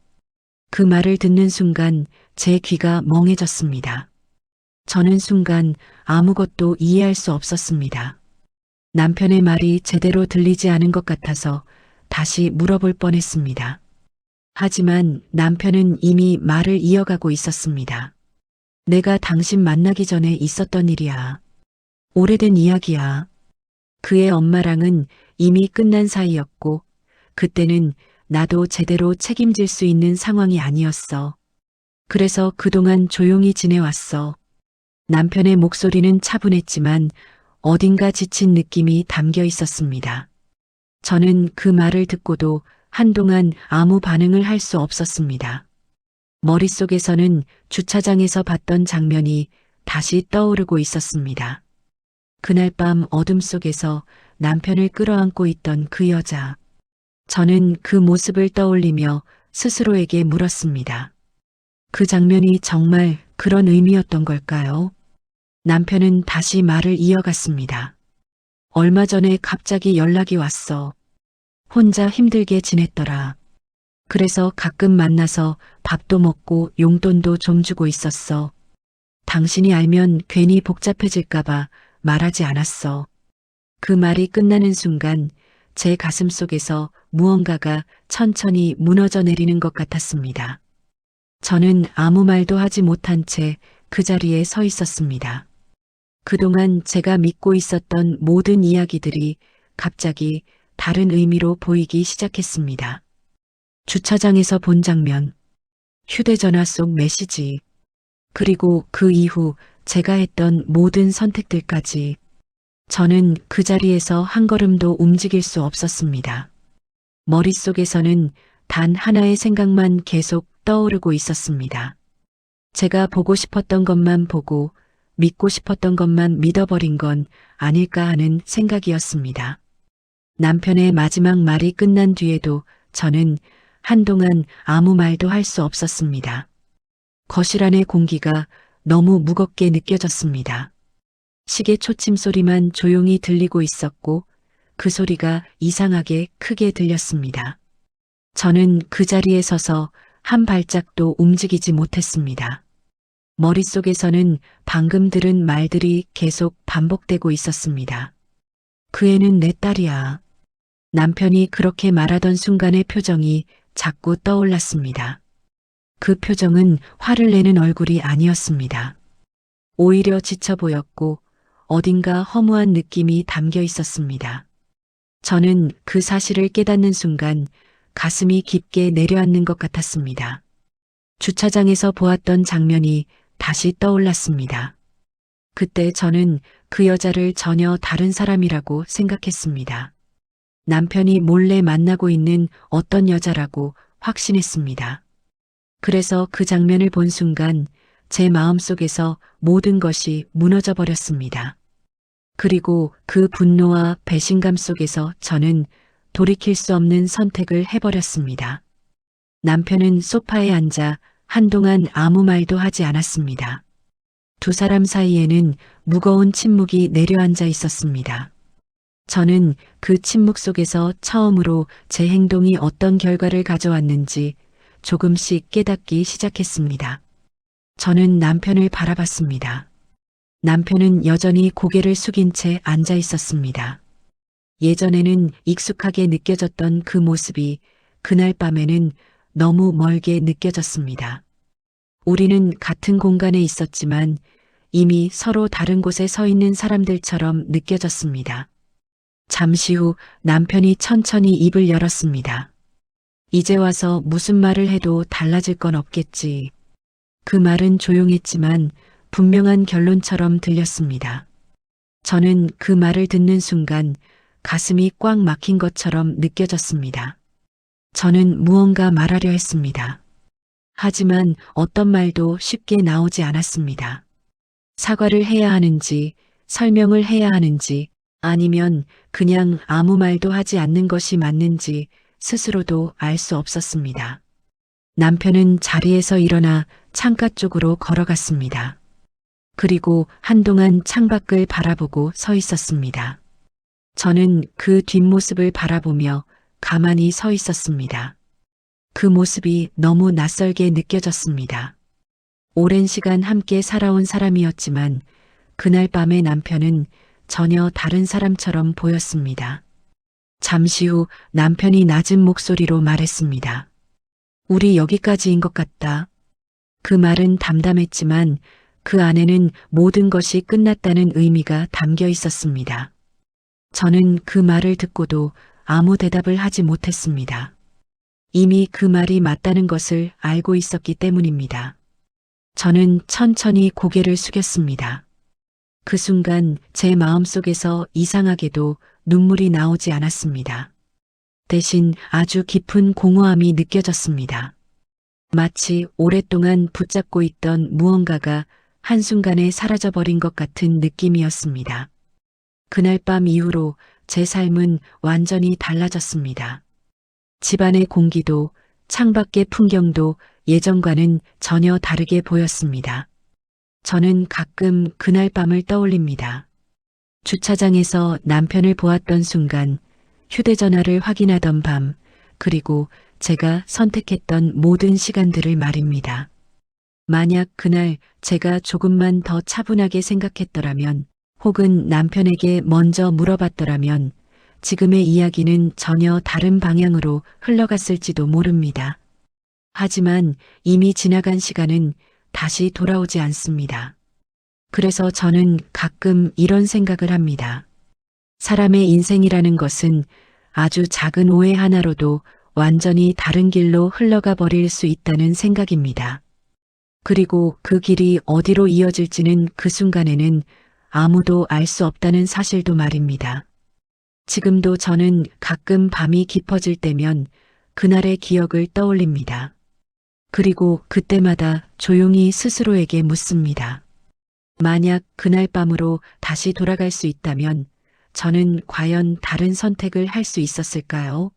C: 그 말을 듣는 순간 제 귀가 멍해졌습니다. 저는 순간 아무것도 이해할 수 없었습니다. 남편의 말이 제대로 들리지 않은 것 같아서 다시 물어볼 뻔했습니다. 하지만 남편은 이미 말을 이어가고 있었습니다. 내가 당신 만나기 전에 있었던 일이야. 오래된 이야기야. 그의 엄마랑은 이미 끝난 사이였고 그때는 나도 제대로 책임질 수 있는 상황이 아니었어. 그래서 그동안 조용히 지내왔어. 남편의 목소리는 차분했지만 어딘가 지친 느낌이 담겨 있었습니다. 저는 그 말을 듣고도 한동안 아무 반응을 할 수 없었습니다. 머릿속에서는 주차장에서 봤던 장면이 다시 떠오르고 있었습니다. 그날 밤 어둠 속에서 남편을 끌어안고 있던 그 여자. 저는 그 모습을 떠올리며 스스로에게 물었습니다. 그 장면이 정말 그런 의미였던 걸까요? 남편은 다시 말을 이어갔습니다. 얼마 전에 갑자기 연락이 왔어. 혼자 힘들게 지냈더라. 그래서 가끔 만나서 밥도 먹고 용돈도 좀 주고 있었어. 당신이 알면 괜히 복잡해질까봐 말하지 않았어. 그 말이 끝나는 순간 제 가슴 속에서 무언가가 천천히 무너져 내리는 것 같았습니다. 저는 아무 말도 하지 못한 채 그 자리에 서 있었습니다. 그동안 제가 믿고 있었던 모든 이야기들이 갑자기 다른 의미로 보이기 시작했습니다. 주차장에서 본 장면, 휴대전화 속 메시지, 그리고 그 이후 제가 했던 모든 선택들까지 저는 그 자리에서 한 걸음도 움직일 수 없었습니다. 머릿속에서는 단 하나의 생각만 계속 떠오르고 있었습니다. 제가 보고 싶었던 것만 보고 믿고 싶었던 것만 믿어버린 건 아닐까 하는 생각이었습니다. 남편의 마지막 말이 끝난 뒤에도 저는 한동안 아무 말도 할 수 없었습니다. 거실 안의 공기가 너무 무겁게 느껴졌습니다. 시계 초침 소리만 조용히 들리고 있었고 그 소리가 이상하게 크게 들렸습니다. 저는 그 자리에 서서 한 발짝도 움직이지 못했습니다. 머릿속에서는 방금 들은 말들이 계속 반복되고 있었습니다. 그 애는 내 딸이야. 남편이 그렇게 말하던 순간의 표정이 자꾸 떠올랐습니다. 그 표정은 화를 내는 얼굴이 아니었습니다. 오히려 지쳐 보였고 어딘가 허무한 느낌이 담겨 있었습니다. 저는 그 사실을 깨닫는 순간 가슴이 깊게 내려앉는 것 같았습니다. 주차장에서 보았던 장면이 다시 떠올랐습니다. 그때 저는 그 여자를 전혀 다른 사람이라고 생각했습니다. 남편이 몰래 만나고 있는 어떤 여자라고 확신했습니다. 그래서 그 장면을 본 순간 제 마음속에서 모든 것이 무너져 버렸습니다. 그리고 그 분노와 배신감 속에서 저는 돌이킬 수 없는 선택을 해버렸습니다. 남편은 소파에 앉아 한동안 아무 말도 하지 않았습니다. 두 사람 사이에는 무거운 침묵이 내려앉아 있었습니다. 저는 그 침묵 속에서 처음으로 제 행동이 어떤 결과를 가져왔는지 조금씩 깨닫기 시작했습니다. 저는 남편을 바라봤습니다. 남편은 여전히 고개를 숙인 채 앉아 있었습니다. 예전에는 익숙하게 느껴졌던 그 모습이 그날 밤에는 너무 멀게 느껴졌습니다. 우리는 같은 공간에 있었지만 이미 서로 다른 곳에 서 있는 사람들처럼 느껴졌습니다. 잠시 후 남편이 천천히 입을 열었습니다. 이제 와서 무슨 말을 해도 달라질 건 없겠지. 그 말은 조용했지만 분명한 결론처럼 들렸습니다. 저는 그 말을 듣는 순간 가슴이 꽉 막힌 것처럼 느껴졌습니다. 저는 무언가 말하려 했습니다. 하지만 어떤 말도 쉽게 나오지 않았습니다. 사과를 해야 하는지, 설명을 해야 하는지, 아니면 그냥 아무 말도 하지 않는 것이 맞는지 스스로도 알 수 없었습니다. 남편은 자리에서 일어나 창가 쪽으로 걸어갔습니다. 그리고 한동안 창밖을 바라보고 서 있었습니다. 저는 그 뒷모습을 바라보며 가만히 서 있었습니다. 그 모습이 너무 낯설게 느껴졌습니다. 오랜 시간 함께 살아온 사람이었지만 그날 밤의 남편은 전혀 다른 사람처럼 보였습니다. 잠시 후 남편이 낮은 목소리로 말했습니다. 우리 여기까지인 것 같다. 그 말은 담담했지만 그 안에는 모든 것이 끝났다는 의미가 담겨 있었습니다. 저는 그 말을 듣고도 아무 대답을 하지 못했습니다. 이미 그 말이 맞다는 것을 알고 있었기 때문입니다. 저는 천천히 고개를 숙였습니다. 그 순간 제 마음속에서 이상하게도 눈물이 나오지 않았습니다. 대신 아주 깊은 공허함이 느껴졌습니다. 마치 오랫동안 붙잡고 있던 무언가가 한순간에 사라져버린 것 같은 느낌이었습니다. 그날 밤 이후로 제 삶은 완전히 달라졌습니다. 집안의 공기도 창밖의 풍경도 예전과는 전혀 다르게 보였습니다. 저는 가끔 그날 밤을 떠올립니다. 주차장에서 남편을 보았던 순간, 휴대전화를 확인하던 밤, 그리고 제가 선택했던 모든 시간들을 말입니다. 만약 그날 제가 조금만 더 차분하게 생각했더라면, 혹은 남편에게 먼저 물어봤더라면, 지금의 이야기는 전혀 다른 방향으로 흘러갔을지도 모릅니다. 하지만 이미 지나간 시간은 다시 돌아오지 않습니다. 그래서 저는 가끔 이런 생각을 합니다. 사람의 인생이라는 것은 아주 작은 오해 하나로도 완전히 다른 길로 흘러가 버릴 수 있다는 생각입니다. 그리고 그 길이 어디로 이어질지는 그 순간에는 아무도 알 수 없다는 사실도 말입니다. 지금도 저는 가끔 밤이 깊어질 때면 그날의 기억을 떠올립니다. 그리고 그때마다 조용히 스스로에게 묻습니다. 만약 그날 밤으로 다시 돌아갈 수 있다면 저는 과연 다른 선택을 할 수 있었을까요?